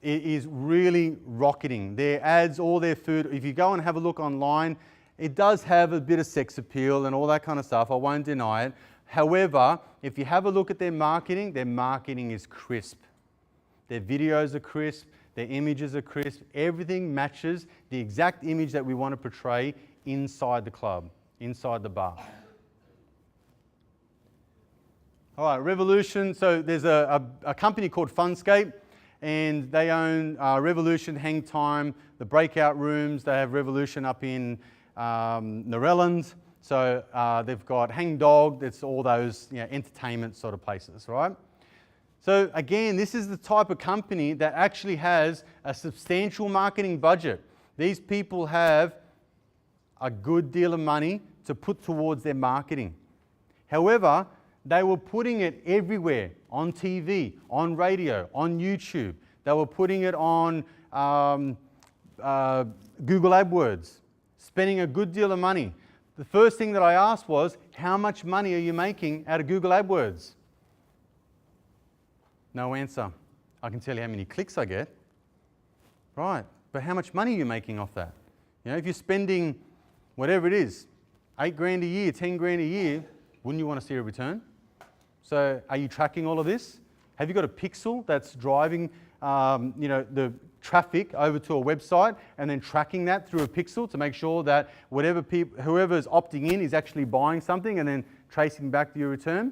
it is really rocketing. Their ads, all their food, if you go and have a look online, it does have a bit of sex appeal and all that kind of stuff. I won't deny it. However, if you have a look at their marketing is crisp. Their videos are crisp. Their images are crisp. Everything matches the exact image that we want to portray inside the club, inside the bar. All right, Revolution. So there's a company called Funscape. And they own Revolution, Hang Time, the breakout rooms. They have Revolution up in Narelland. So they've got Hang Dog. It's all those entertainment sort of places, right? So again, this is the type of company that actually has a substantial marketing budget. These people have a good deal of money to put towards their marketing. However, they were putting it everywhere, on TV, on radio, on YouTube. They were putting it on Google AdWords, spending a good deal of money. the first thing that I asked was, how much money are you making out of Google AdWords? No answer. I can tell you how many clicks I get. Right, but how much money are you making off that? You know, if you're spending whatever it is, 8 grand a year, 10 grand a year, wouldn't you want to see a return? So are you tracking all of this? Have you got a pixel that's driving the traffic over to a website and then tracking that through a pixel to make sure that whoever's opting in is actually buying something and then tracing back to your return?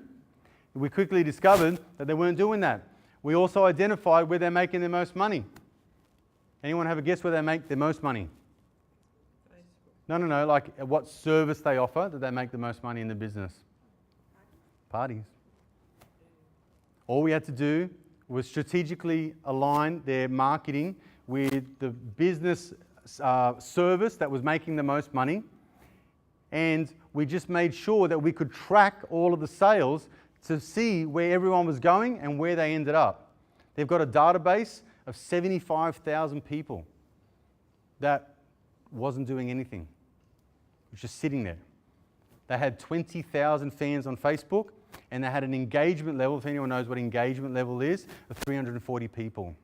We quickly discovered that they weren't doing that. We also identified where they're making their most money. Anyone have a guess where they make their most money? No, like what service they offer that they make the most money in the business? Parties. All we had to do was strategically align their marketing with the business service that was making the most money. And we just made sure that we could track all of the sales to see where everyone was going and where they ended up. They've got a database of 75,000 people that wasn't doing anything. It was just sitting there. They had 20,000 fans on Facebook, and they had an engagement level, if anyone knows what engagement level is, of 340 people.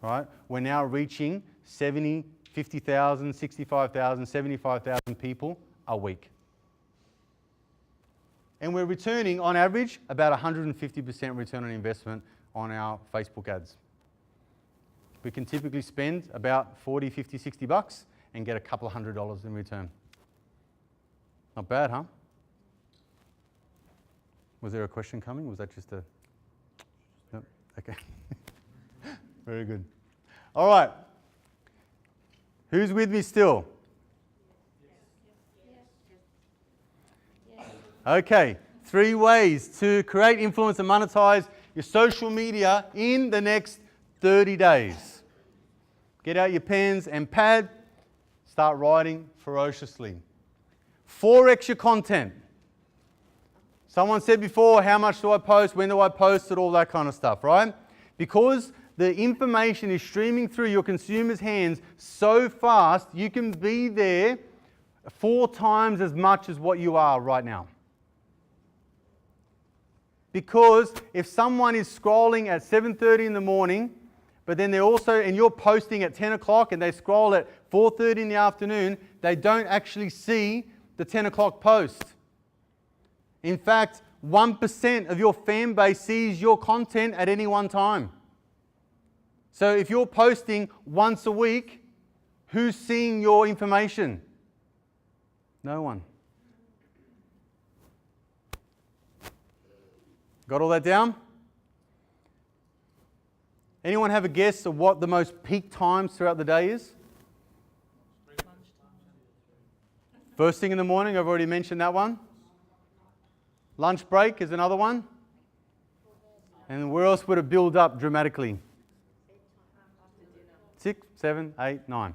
Right? We're now reaching 70, 50,000, 65,000, 75,000 people a week. And we're returning, on average, about 150% return on investment on our Facebook ads. We can typically spend about 40, 50, 60 bucks and get a couple of $100 in return. Not bad, huh? Was there a question coming? Was that just a... No? Okay. Very good. All right. Who's with me still? Okay. 3 ways to create, influence, and monetize your social media in the next 30 days. Get out your pens and pad. Start writing ferociously. 4x your content. Someone said before, how much do I post? When do I post it? All that kind of stuff, right? Because the information is streaming through your consumers' hands so fast, you can be there 4 times as much as what you are right now. Because if someone is scrolling at 7:30 in the morning, but then and you're posting at 10 o'clock and they scroll at 4:30 in the afternoon, they don't actually see the 10 o'clock post. In fact, 1% of your fan base sees your content at any one time. So if you're posting once a week, who's seeing your information? No one. Got all that down? Anyone have a guess of what the most peak times throughout the day is? First thing in the morning, I've already mentioned that one. Lunch break is another one. And where else would it build up dramatically? 6, 7, 8, 9.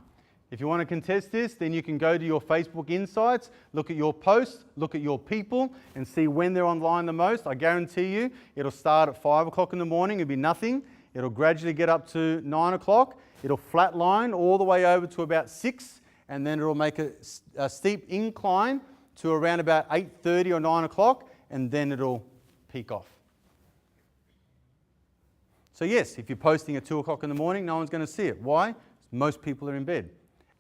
If you want to contest this, then you can go to your Facebook Insights, look at your posts, look at your people, and see when they're online the most. I guarantee you, it'll start at 5 o'clock in the morning, it'll be nothing. It'll gradually get up to 9 o'clock. It'll flatline all the way over to about 6, and then it'll make a steep incline to around about 8:30 or 9 o'clock, and then it'll peak off. So yes, if you're posting at 2 o'clock in the morning, no one's going to see it. Why? Most people are in bed.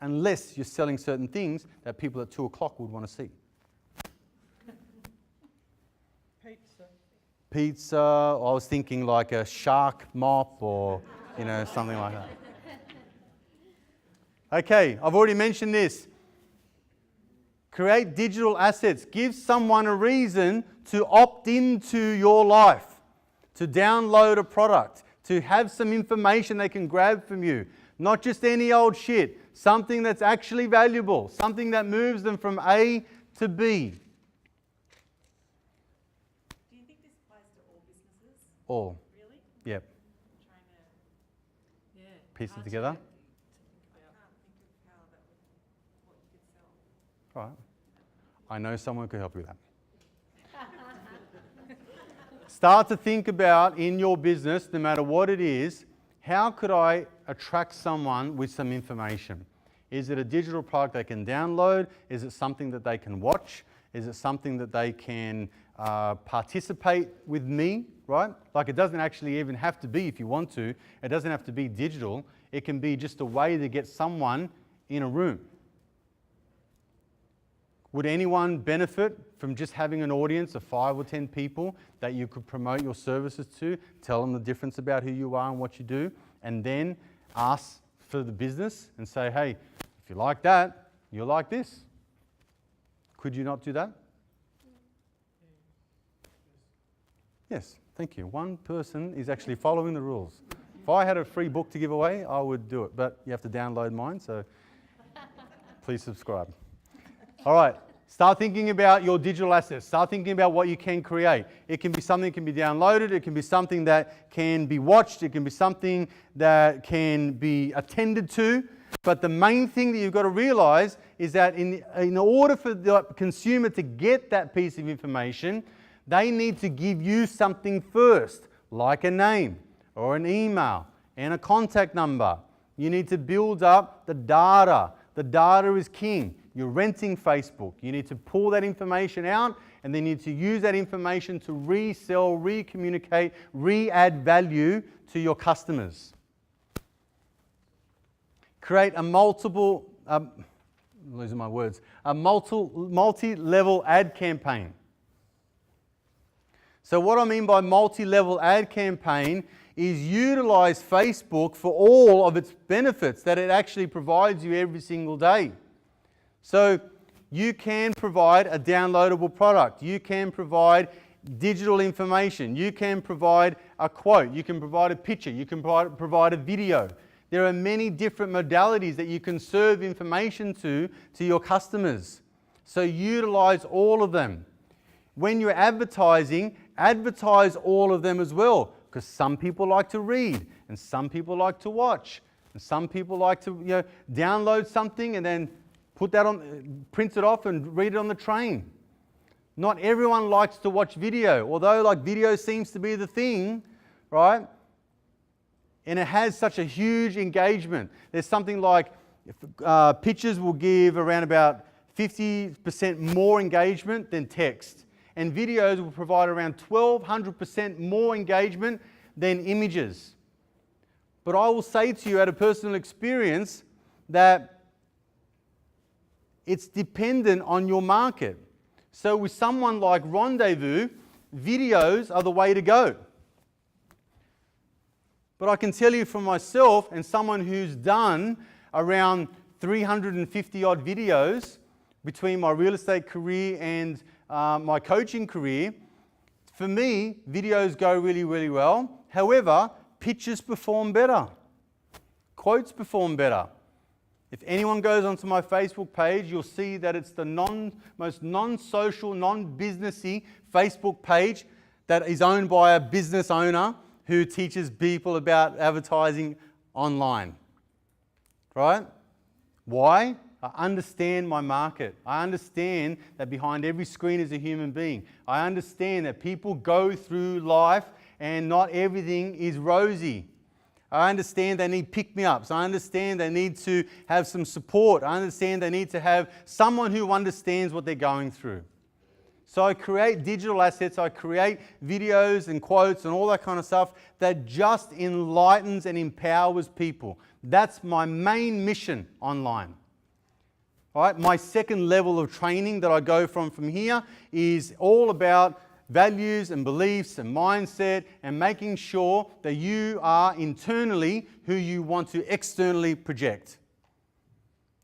Unless you're selling certain things that people at 2 o'clock would want to see. Pizza, I was thinking like a shark mop or, something like that. Okay, I've already mentioned this. Create digital assets. Give someone a reason to opt into your life, to download a product, to have some information they can grab from you. Not just any old shit. Something that's actually valuable. Something that moves them from A to B. Do you think this applies to all businesses? All. Really? Yep. I'm trying to, Piece it hard together. to think about. Can't think of how that would, what you could sell. All right. I know someone who could help you with that. Start to think about in your business, no matter what it is, how could I attract someone with some information? Is it a digital product they can download? Is it something that they can watch? Is it something that they can participate with me, right? Like, it doesn't actually even have to be, if you want to, it doesn't have to be digital. It can be just a way to get someone in a room. Would anyone benefit from just having an audience of 5 or 10 people that you could promote your services to, tell them the difference about who you are and what you do, and then ask for the business and say, hey, if you like that, you'll like this. Could you not do that? Yes, thank you. One person is actually following the rules. If I had a free book to give away, I would do it, but you have to download mine, so please subscribe. All right, start thinking about your digital assets. Start thinking about what you can create. It can be something that can be downloaded. It can be something that can be watched. It can be something that can be attended to. But the main thing that you've got to realize is that in order for the consumer to get that piece of information, they need to give you something first, like a name or an email and a contact number. You need to build up the data. The data is king. You're renting Facebook. You need to pull that information out, and then you need to use that information to resell, re-communicate, re-add value to your customers. Create a multi-level ad campaign. So what I mean by multi-level ad campaign is utilize Facebook for all of its benefits that it actually provides you every single day. So you can provide a downloadable product. You can provide digital information. You can provide a quote. You can provide a picture. You can provide a video. There are many different modalities that you can serve information to your customers. So utilize all of them. When you're advertising, advertise all of them as well, because some people like to read and some people like to watch and some people like to download something and then print it off and read it on the train. Not everyone likes to watch video, although like video seems to be the thing, right? And it has such a huge engagement. There's something like pictures will give around about 50% more engagement than text. And videos will provide around 1,200% more engagement than images. But I will say to you, out of personal experience, that it's dependent on your market. So with someone like Rendezvous, videos are the way to go. But I can tell you for myself and someone who's done around 350 odd videos between my real estate career and my coaching career, for me, videos go really, really well. However, pictures perform better. Quotes perform better. If anyone goes onto my Facebook page, you'll see that it's the most non-social, non-businessy Facebook page that is owned by a business owner who teaches people about advertising online. Right? Why? I understand my market. I understand that behind every screen is a human being. I understand that people go through life and not everything is rosy. I understand they need pick-me-ups. I understand they need to have some support. I understand they need to have someone who understands what they're going through. So I create digital assets, I create videos and quotes and all that kind of stuff that just enlightens and empowers people. That's my main mission online. All right? My second level of training that I go from here is all about values and beliefs and mindset and making sure that you are internally who you want to externally project.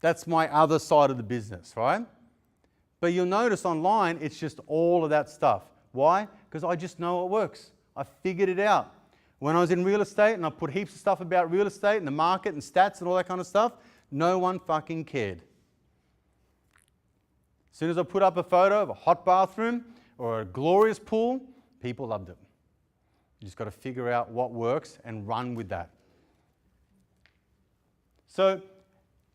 That's my other side of the business, right? But you'll notice online, it's just all of that stuff. Why? Because I just know it works. I figured it out. When I was in real estate and I put heaps of stuff about real estate and the market and stats and all that kind of stuff, no one fucking cared. As soon as I put up a photo of a hot bathroom or a glorious pool, people loved it. You just got to figure out what works and run with that. So,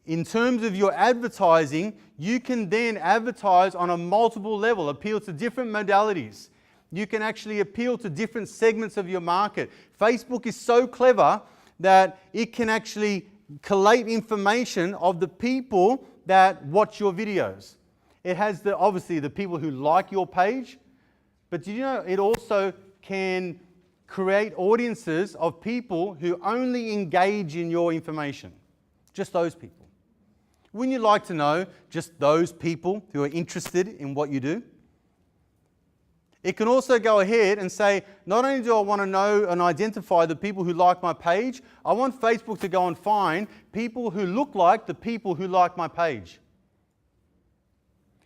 in terms of your advertising, you can then advertise on a multiple level, appeal to different modalities. You can actually appeal to different segments of your market. Facebook is so clever that it can actually collate information of the people that watch your videos. It has obviously the people who like your page, but did you know it also can create audiences of people who only engage in your information? Just those people. Wouldn't you like to know just those people who are interested in what you do? It can also go ahead and say, not only do I want to know and identify the people who like my page, I want Facebook to go and find people who look like the people who like my page.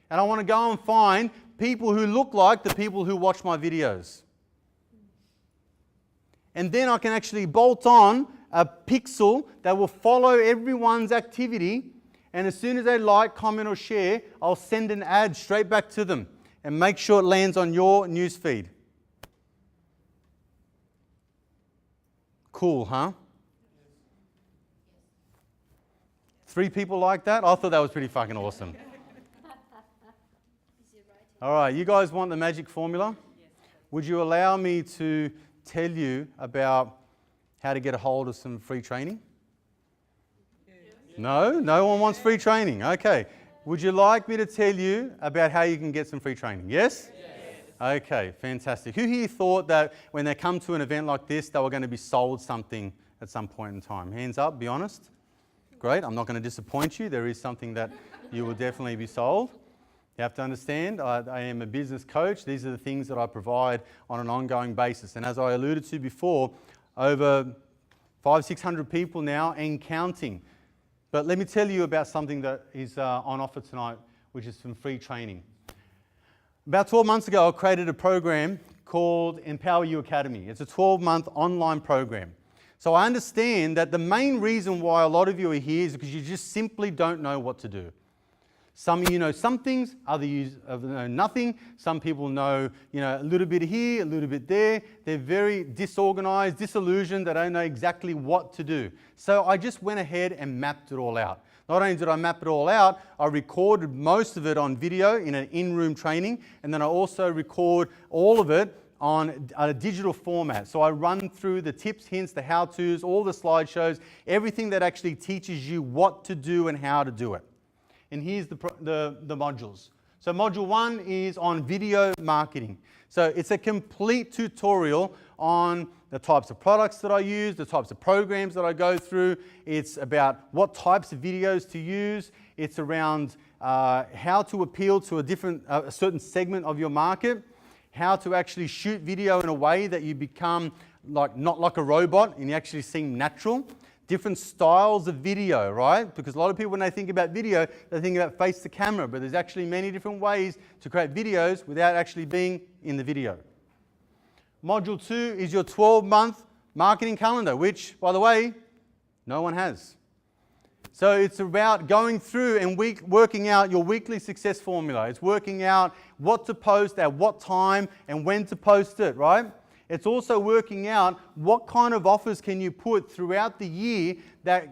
And I want to go and find people who look like the people who watch my videos. And then I can actually bolt on a pixel that will follow everyone's activity. And as soon as they like, comment, or share, I'll send an ad straight back to them and make sure it lands on your news feed. Cool, huh? 3 people like that? I thought that was pretty fucking awesome. All right, you guys want the magic formula? Would you allow me to tell you about how to get a hold of some free training? No? No one wants free training. Okay. Would you like me to tell you about how you can get some free training? Yes? Okay, fantastic. Who here thought that when they come to an event like this, they were going to be sold something at some point in time? Hands up, be honest. Great, I'm not going to disappoint you. There is something that you will definitely be sold. You have to understand, I am a business coach. These are the things that I provide on an ongoing basis. And as I alluded to before, over 500-600 people now and counting. But let me tell you about something that is on offer tonight, which is some free training. About 12 months ago, I created a program called Empower You Academy. It's a 12-month online program. So I understand that the main reason why a lot of you are here is because you just simply don't know what to do. Some of you know some things, others know nothing. Some people know, a little bit here, a little bit there. They're very disorganized, disillusioned. They don't know exactly what to do. So I just went ahead and mapped it all out. Not only did I map it all out, I recorded most of it on video in an in-room training, and then I also record all of it on a digital format. So I run through the tips, hints, the how-tos, all the slideshows, everything that actually teaches you what to do and how to do it. And here's the modules. So module 1 is on video marketing. So it's a complete tutorial on the types of products that I use, the types of programs that I go through. It's about what types of videos to use. It's around how to appeal to a certain segment of your market, how to actually shoot video in a way that you become not like a robot and you actually seem natural. Different styles of video, right? Because a lot of people, when they think about video, they think about face to camera, but there's actually many different ways to create videos without actually being in the video. Module 2 is your 12-month marketing calendar, which, by the way, no one has. So it's about going through and working out your weekly success formula. It's working out what to post at what time and when to post it, right? It's also working out what kind of offers can you put throughout the year that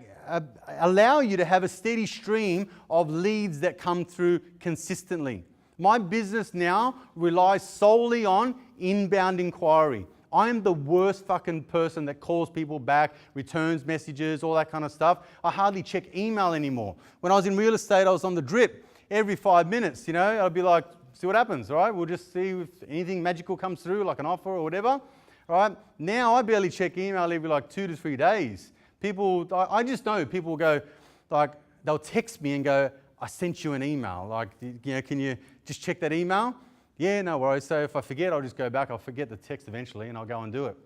allow you to have a steady stream of leads that come through consistently. My business now relies solely on inbound inquiry. I am the worst fucking person that calls people back, returns messages, all that kind of stuff. I hardly check email anymore. When I was in real estate, I was on the drip every 5 minutes, I'd be like, see what happens, all right? We'll just see if anything magical comes through, like an offer or whatever, all right? Now I barely check email every 2 to 3 days. People, I just know people will go, they'll text me and go, I sent you an email. Can you just check that email? Yeah, no worries. So if I forget, I'll just go back. I'll forget the text eventually and I'll go and do it.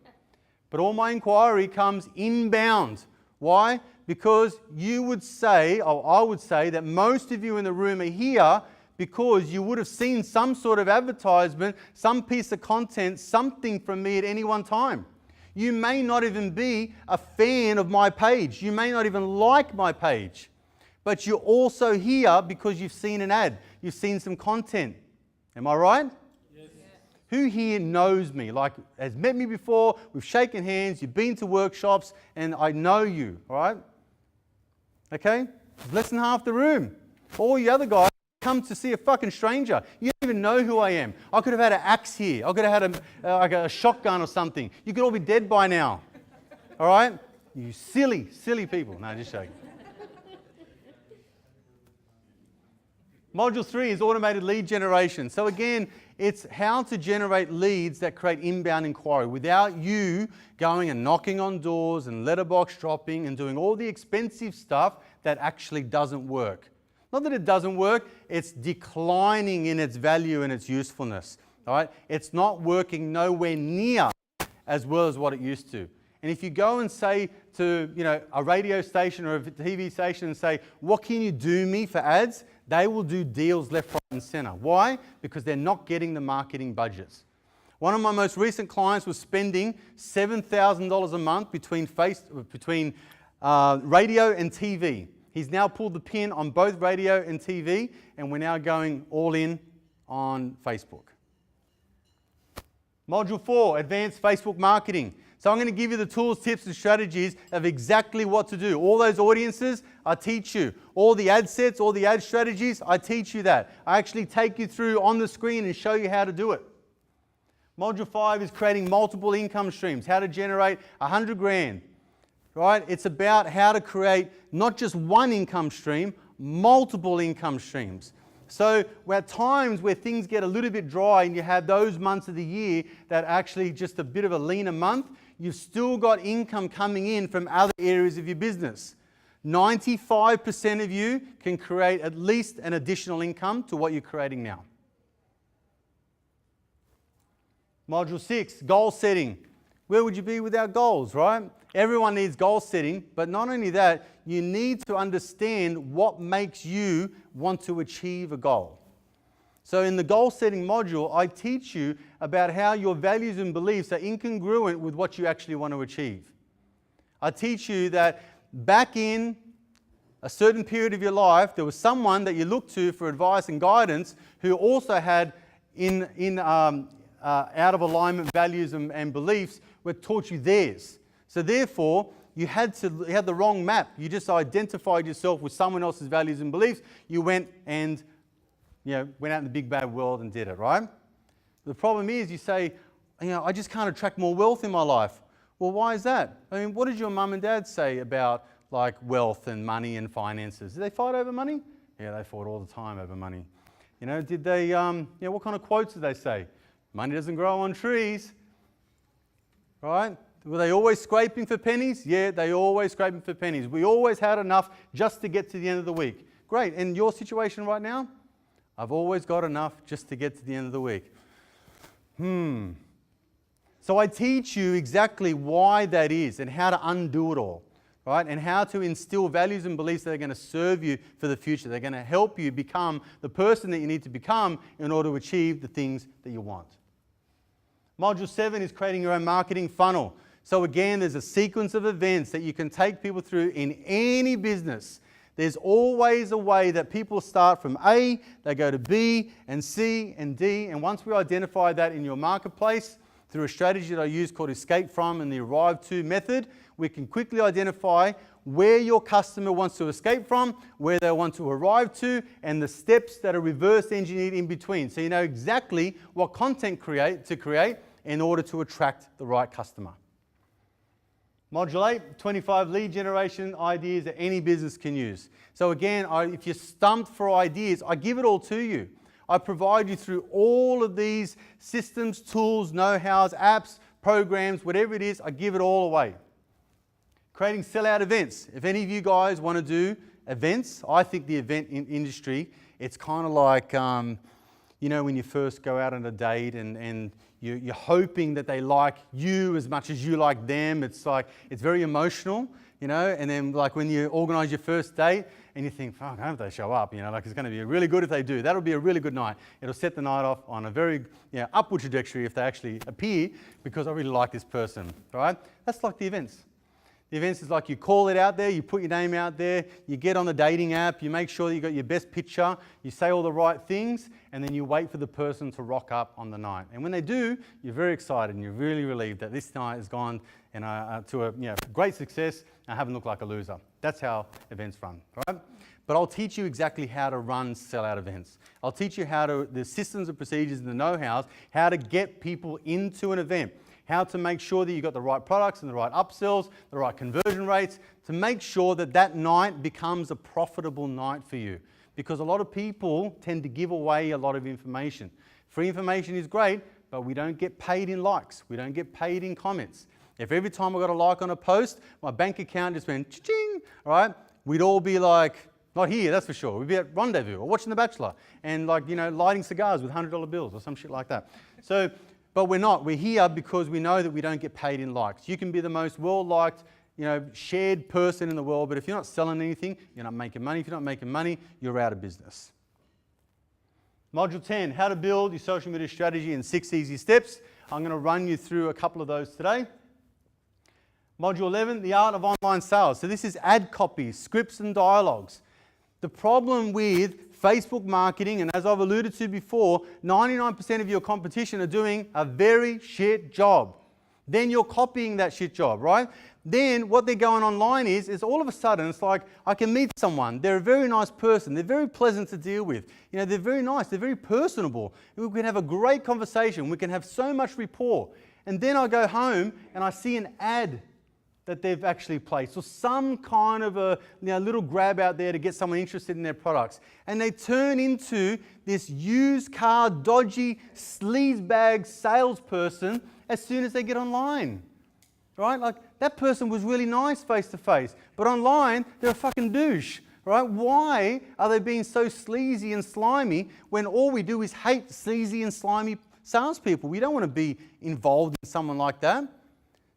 But all my inquiry comes inbound. Why? Because you would say, or I would say, that most of you in the room are here because you would have seen some sort of advertisement, some piece of content, something from me at any one time. You may not even be a fan of my page. You may not even like my page. But you're also here because you've seen an ad. You've seen some content. Am I right? Yes. Who here knows me? Has met me before, we've shaken hands, you've been to workshops, and I know you, all right? Okay? Less than half the room. All you other guys come to see a fucking stranger. You don't even know who I am. I could have had an axe here. I could have had a shotgun or something. You could all be dead by now. All right? You silly, silly people. No, just joking. Module 3 is automated lead generation. So again, it's how to generate leads that create inbound inquiry without you going and knocking on doors and letterbox dropping and doing all the expensive stuff that actually doesn't work. Not that it doesn't work, it's declining in its value and its usefulness. All right? It's not working nowhere near as well as what it used to. And if you go and say to a radio station or a TV station and say, what can you do me for ads? They will do deals left, right and center. Why? Because they're not getting the marketing budgets. One of my most recent clients was spending $7,000 a month between radio and TV. He's now pulled the pin on both radio and TV, and we're now going all in on Facebook. Module 4, Advanced Facebook Marketing. So I'm going to give you the tools, tips and strategies of exactly what to do. All those audiences, I teach you. All the ad sets, all the ad strategies, I teach you that. I actually take you through on the screen and show you how to do it. Module 5 is creating multiple income streams, how to generate 100 grand. Right? It's about how to create not just one income stream, multiple income streams. So at times where things get a little bit dry and you have those months of the year that are actually just a bit of a leaner month, you've still got income coming in from other areas of your business. 95% of you can create at least an additional income to what you're creating now. Module 6, goal setting. Where would you be without goals, right? Everyone needs goal setting, but not only that, you need to understand what makes you want to achieve a goal. So in the goal setting module, I teach you about how your values and beliefs are incongruent with what you actually want to achieve. I teach you that back in a certain period of your life, there was someone that you looked to for advice and guidance who also had out of alignment values and beliefs that taught you theirs. So therefore, you had the wrong map. You just identified yourself with someone else's values and beliefs. You went and went out in the big bad world and did it, right? The problem is you say, I just can't attract more wealth in my life. Well, why is that? I mean, what did your mum and dad say about like wealth and money and finances? Did they fight over money? Yeah, they fought all the time over money. Did they, what kind of quotes did they say? Money doesn't grow on trees, right? Were they always scraping for pennies? Yeah, they always scraping for pennies. We always had enough just to get to the end of the week. Great, and your situation right now? I've always got enough just to get to the end of the week. So I teach you exactly why that is and how to undo it all, right? And how to instill values and beliefs that are going to serve you for the future. They're going to help you become the person that you need to become in order to achieve the things that you want. Module 7 is creating your own marketing funnel. So again, there's a sequence of events that you can take people through in any business. There's always a way that people start from A, they go to B and C and D. And once we identify that in your marketplace, through a strategy that I use called Escape From and the Arrive To method, we can quickly identify where your customer wants to escape from, where they want to arrive to, and the steps that are reverse engineered in between. So you know exactly what content to create in order to attract the right customer. Module 8, 25 lead generation ideas that any business can use. So again, if you're stumped for ideas, I give it all to you. I provide you through all of these systems, tools, know-hows, apps, programs, whatever it is, I give it all away. Creating sellout events. If any of you guys want to do events, I think the event industry, it's kind of like, when you first go out on a date and you're hoping that they like you as much as you like them. It's very emotional, and then like when you organise your first date and you think, fuck, I hope they show up, it's going to be really good if they do. That'll be a really good night. It'll set the night off on a very upward trajectory if they actually appear because I really like this person, right? That's like the events. The events is like you call it out there, you put your name out there, you get on the dating app, you make sure that you got your best picture, you say all the right things, and then you wait for the person to rock up on the night. And when they do, you're very excited and you're really relieved that this night has gone to a great success and I haven't looked like a loser. That's how events run, right? But I'll teach you exactly how to run sellout events. I'll teach you the systems and procedures and the know-hows, how to get people into an event. how to make sure that you've got the right products and the right upsells, the right conversion rates, to make sure that that night becomes a profitable night for you. Because a lot of people tend to give away a lot of information. Free information is great, but we don't get paid in likes. We don't get paid in comments. If every time I got a like on a post, my bank account just went cha-ching, all right, we'd all be like, not here, that's for sure. We'd be at Rendezvous or watching The Bachelor and lighting cigars with $100 bills or some shit like that. So, but we're not. We're here because we know that we don't get paid in likes. You can be the most well-liked, shared person in the world, but if you're not selling anything, you're not making money. If you're not making money, you're out of business. Module 10, how to build your social media strategy in 6 easy steps. I'm going to run you through a couple of those today. Module 11, the art of online sales. So this is ad copy, scripts and dialogues. The problem with Facebook marketing, and as I've alluded to before, 99% of your competition are doing a very shit job. Then you're copying that shit job, right? Then what they're going online is all of a sudden, it's like, I can meet someone, they're a very nice person, they're very pleasant to deal with, they're very nice, they're very personable, we can have a great conversation, we can have so much rapport. And then I go home and I see an ad that they've actually placed, or some kind of a little grab out there to get someone interested in their products. And they turn into this used car, dodgy, sleazebag salesperson as soon as they get online. Right? Like, that person was really nice face to face, but online, they're a fucking douche. Right? Why are they being so sleazy and slimy when all we do is hate sleazy and slimy salespeople? We don't want to be involved in someone like that.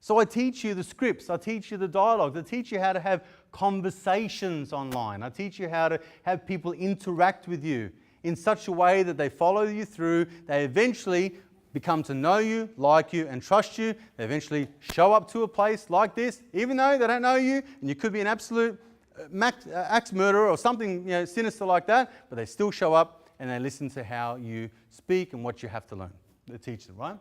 So I teach you the scripts, I teach you the dialogues, I teach you how to have conversations online. I teach you how to have people interact with you in such a way that they follow you through, they eventually become to know you, like you, and trust you. They eventually show up to a place like this, even though they don't know you, and you could be an absolute axe murderer or something sinister like that, but they still show up and they listen to how you speak and what you have to learn. The teacher, right?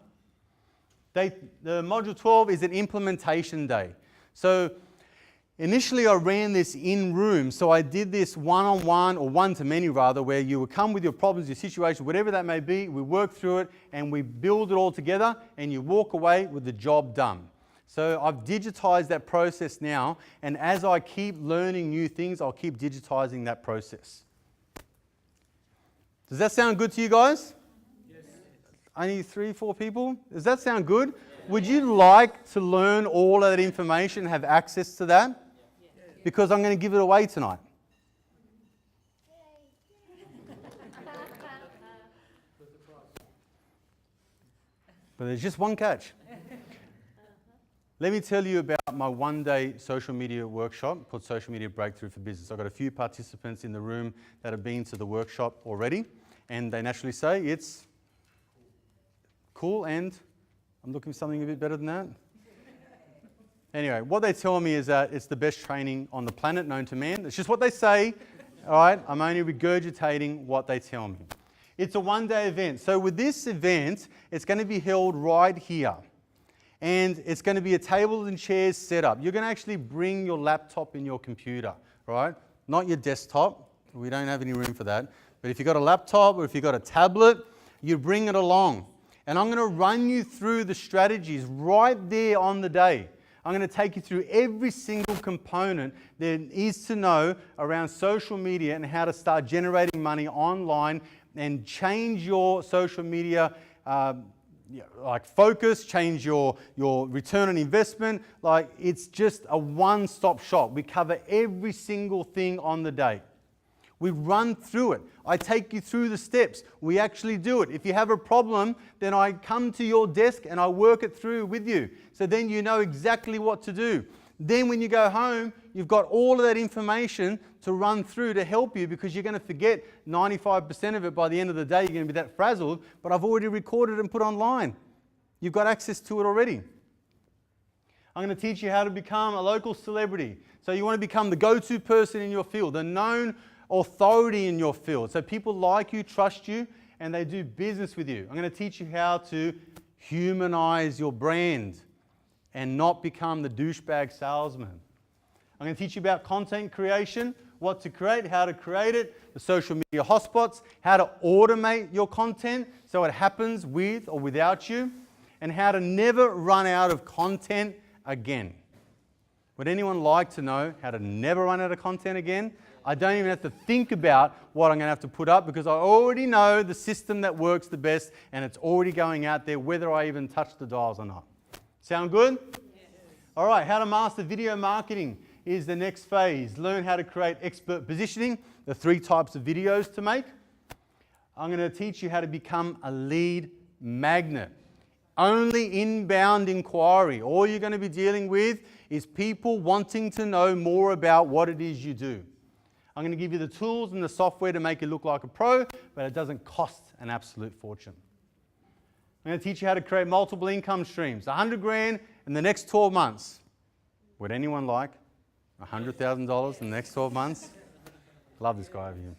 The Module 12 is an implementation day. So initially I ran this in room. So I did this one-on-one, or one-to-many rather, where you would come with your problems, your situation, whatever that may be. We work through it and we build it all together and you walk away with the job done. So I've digitized that process now, and as I keep learning new things, I'll keep digitizing that process. Does that sound good to you guys? Only 3-4 people? Does that sound good? Would you like to learn all of that information, have access to that? Because I'm going to give it away tonight. But there's just one catch. Let me tell you about my one-day social media workshop called Social Media Breakthrough for Business. I've got a few participants in the room that have been to the workshop already, and they naturally say it's cool, and I'm looking for something a bit better than that. Anyway, what they tell me is that it's the best training on the planet known to man. It's just what they say, all right? I'm only regurgitating what they tell me. It's a one-day event. So with this event, it's going to be held right here. And it's going to be a table and chairs set up. You're going to actually bring your laptop and your computer, right? Not your desktop. We don't have any room for that. But if you've got a laptop or if you've got a tablet, you bring it along. And I'm going to run you through the strategies right there on the day. I'm going to take you through every single component there is to know around social media and how to start generating money online and change your social media focus, change your return on investment. Like, it's just a one-stop shop. We cover every single thing on the day. We run through it. I take you through the steps. We actually do it. If you have a problem, then I come to your desk and I work it through with you. So then you know exactly what to do. Then when you go home, you've got all of that information to run through to help you, because you're going to forget 95% of it by the end of the day. You're going to be that frazzled, but I've already recorded and put online. You've got access to it already. I'm going to teach you how to become a local celebrity. So you want to become the go-to person in your field, the known authority in your field. So people like you, trust you, and they do business with you. I'm going to teach you how to humanize your brand and not become the douchebag salesman. I'm going to teach you about content creation, what to create, how to create it, the social media hotspots, how to automate your content so it happens with or without you. and how to never run out of content again. Would anyone like to know how to never run out of content again? I don't even have to think about what I'm going to have to put up because I already know the system that works the best and it's already going out there whether I even touch the dials or not. Sound good? Yes. All right, how to master video marketing is the next phase. Learn how to create expert positioning, the 3 types of videos to make. I'm going to teach you how to become a lead magnet. Only inbound inquiry. All you're going to be dealing with is people wanting to know more about what it is you do. I'm going to give you the tools and the software to make you look like a pro, but it doesn't cost an absolute fortune. I'm going to teach you how to create multiple income streams. 100 grand in the next 12 months. Would anyone like $100,000 in the next 12 months? Love this guy over here.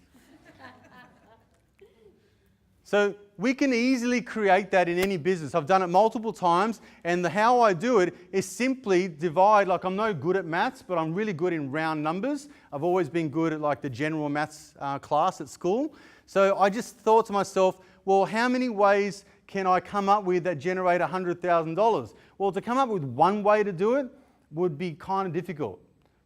So we can easily create that in any business. I've done it multiple times, and how I do it is simply divide, like I'm no good at maths, but I'm really good in round numbers. I've always been good at like the general maths class at school. So I just thought to myself, well, how many ways can I come up with that generate $100,000? Well, to come up with one way to do it would be kind of difficult.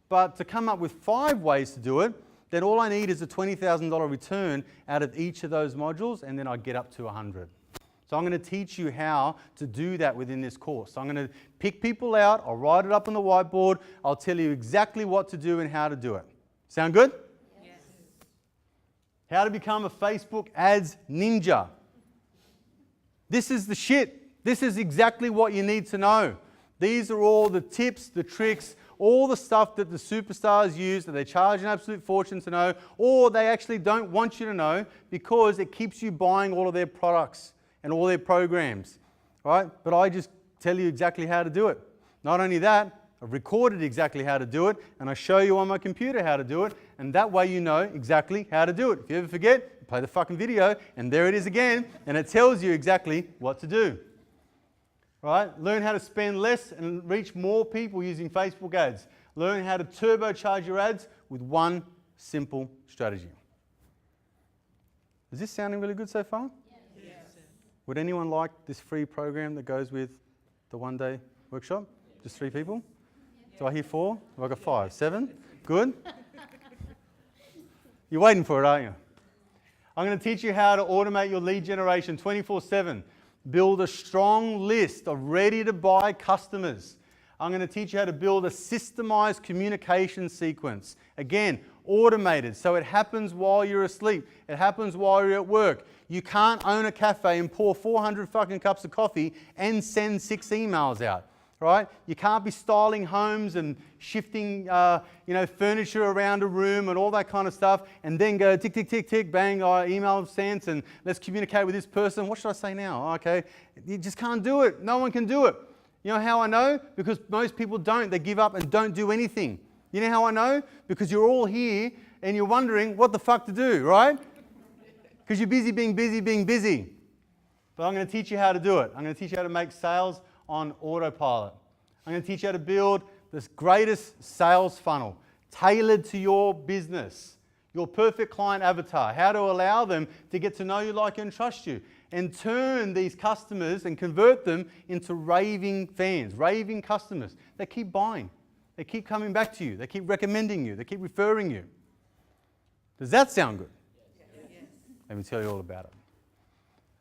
But to come up with 5 ways to do it, then all I need is a $20,000 return out of each of those modules, and then I get up to 100. So I'm going to teach you how to do that within this course. So I'm going to pick people out, I'll write it up on the whiteboard, I'll tell you exactly what to do and how to do it. Sound good? Yes. How to become a Facebook ads ninja. This is the shit. This is exactly what you need to know. These are all the tips, the tricks, all the stuff that the superstars use that they charge an absolute fortune to know, or they actually don't want you to know because it keeps you buying all of their products and all their programs, right? But I just tell you exactly how to do it. Not only that, I've recorded exactly how to do it, and I show you on my computer how to do it, and that way you know exactly how to do it. If you ever forget, play the fucking video, and there it is again, and it tells you exactly what to do. Right? Learn how to spend less and reach more people using Facebook ads. Learn how to turbocharge your ads with one simple strategy. Is this sounding really good so far? Yes. Would anyone like this free program that goes with the one-day workshop? Just 3 people? Do I hear 4? Have I got 5? 7? Good? You're waiting for it, aren't you? I'm going to teach you how to automate your lead generation 24/7. Build a strong list of ready-to-buy customers. I'm going to teach you how to build a systemized communication sequence. Again, automated, so it happens while you're asleep. It happens while you're at work. You can't own a cafe and pour 400 fucking cups of coffee and send 6 emails out, right? You can't be styling homes and shifting, furniture around a room and all that kind of stuff, and then go tick, tick, tick, tick, bang, email sent, and let's communicate with this person. What should I say now? Okay, you just can't do it. No one can do it. You know how I know? Because most people don't. They give up and don't do anything. You know how I know? Because you're all here and you're wondering what the fuck to do, right? Because you're busy being busy. But I'm going to teach you how to do it. I'm going to teach you how to make sales on autopilot. I'm going to teach you how to build this greatest sales funnel tailored to your business, your perfect client avatar, how to allow them to get to know you, like, and trust you, and turn these customers and convert them into raving fans, raving customers. They keep buying. They keep coming back to you. They keep recommending you. They keep referring you. Does that sound good? Yes. Let me tell you all about it.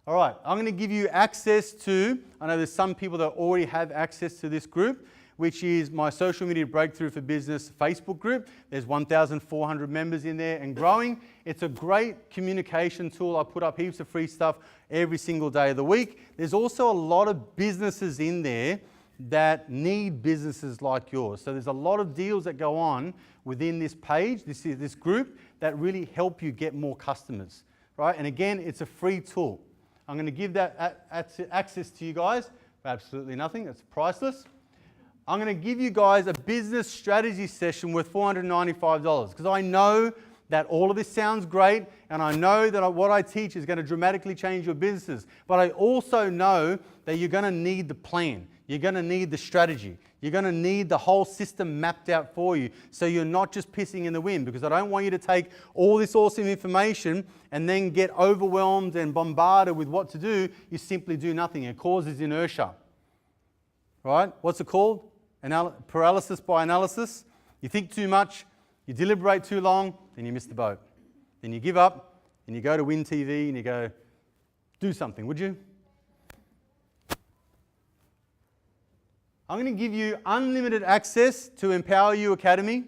All right, I'm going to give you access to, I know there's some people that already have access to this group, which is my Social Media Breakthrough for Business Facebook group. There's 1,400 members in there and growing. It's a great communication tool. I put up heaps of free stuff every single day of the week. There's also a lot of businesses in there that need businesses like yours. So there's a lot of deals that go on within this page, this group, that really help you get more customers, right? And again, it's a free tool. I'm going to give that access to you guys for absolutely nothing. It's priceless. I'm going to give you guys a business strategy session worth $495 because I know that all of this sounds great, and I know that what I teach is going to dramatically change your businesses. But I also know that you're going to need the plan. You're going to need the strategy. You're going to need the whole system mapped out for you so you're not just pissing in the wind, because I don't want you to take all this awesome information and then get overwhelmed and bombarded with what to do. You simply do nothing. It causes inertia. right? What's it called? Paralysis by analysis. You think too much, you deliberate too long, then you miss the boat. Then you give up, and you go to Win TV, and you go, do something, would you? I'm going to give you unlimited access to Empower You Academy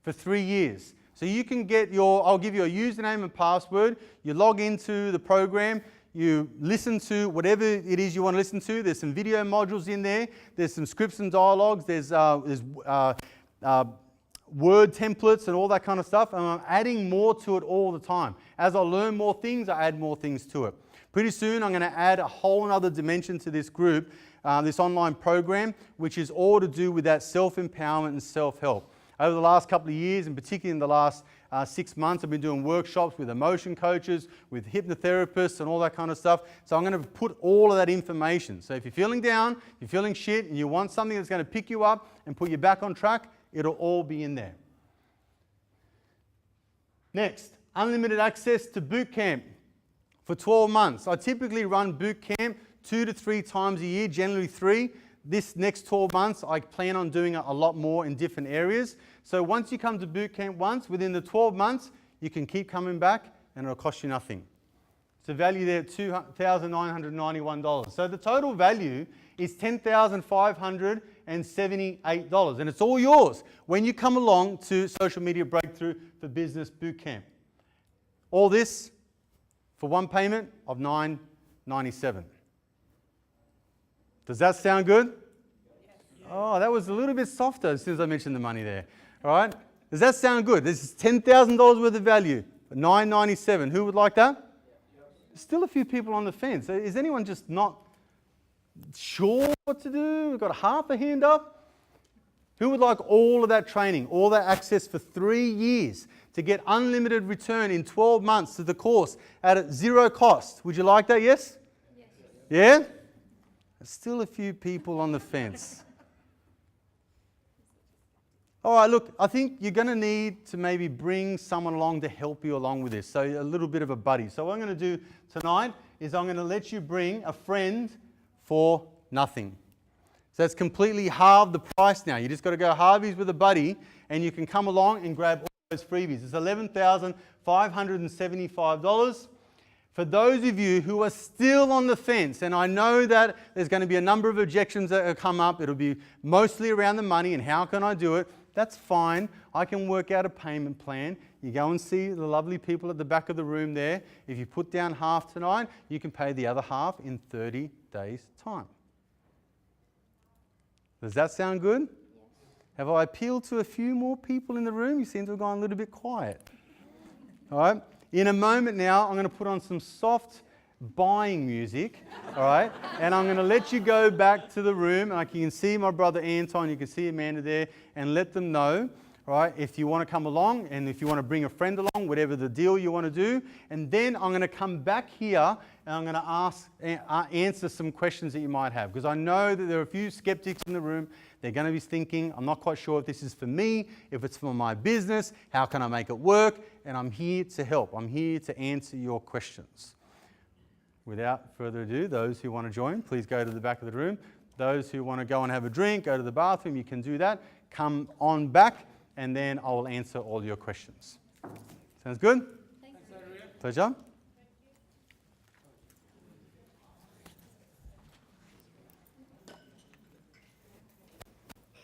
for 3 years. So you can get I'll give you a username and password, you log into the program, you listen to whatever it is you want to listen to. There's some video modules in there, there's some scripts and dialogues, there's word templates and all that kind of stuff, and I'm adding more to it all the time. As I learn more things, I add more things to it. Pretty soon I'm going to add a whole other dimension to this group, this online program, which is all to do with that self-empowerment and self-help. Over the last couple of years, and particularly in the last 6 months, I've been doing workshops with emotion coaches, with hypnotherapists and all that kind of stuff. So I'm going to put all of that information. So if you're feeling down, if you're feeling shit, and you want something that's going to pick you up and put you back on track, it'll all be in there. Next, unlimited access to boot camp for 12 months. I typically run boot camp 2 to 3 times a year, generally 3. This next 12 months, I plan on doing a lot more in different areas. So once you come to boot camp once, within the 12 months, you can keep coming back and it'll cost you nothing. It's a value there at $2,991. So the total value is $10,578, and it's all yours when you come along to Social Media Breakthrough for Business Boot Camp. All this for one payment of $997. Does that sound good? Oh, that was a little bit softer as soon as I mentioned the money there. All right? Does that sound good? This is $10,000 worth of value, $997. Who would like that? Still a few people on the fence. Is anyone just not sure what to do? We've got half a hand up. Who would like all of that training, all that access for 3 years to get unlimited return in 12 months to the course at zero cost? Would you like that? Yes? Yes. Yeah? Still a few people on the fence. All right, look, I think you're going to need to maybe bring someone along to help you along with this. So a little bit of a buddy. So what I'm going to do tonight is I'm going to let you bring a friend for nothing. So it's completely halved the price now. You just got to go Harvey's with a buddy and you can come along and grab all those freebies. It's $11,575. For those of you who are still on the fence, and I know that there's going to be a number of objections that will come up, it'll be mostly around the money and how can I do it, that's fine. I can work out a payment plan. You go and see the lovely people at the back of the room there. If you put down half tonight, you can pay the other half in 30 days' time. Does that sound good? Yes. Have I appealed to a few more people in the room? You seem to have gone a little bit quiet. All right. In a moment now, I'm going to put on some soft buying music, all right? And I'm going to let you go back to the room. And you can see my brother Anton, you can see Amanda there, and let them know, all right, if you want to come along and if you want to bring a friend along, whatever the deal you want to do. And then I'm going to come back here and I'm going to answer some questions that you might have. Because I know that there are a few skeptics in the room. They're going to be thinking, I'm not quite sure if this is for me, if it's for my business, how can I make it work? And I'm here to help. I'm here to answer your questions. Without further ado, those who want to join, please go to the back of the room. Those who want to go and have a drink, go to the bathroom, you can do that. Come on back, and then I will answer all your questions. Sounds good? Thanks. Pleasure.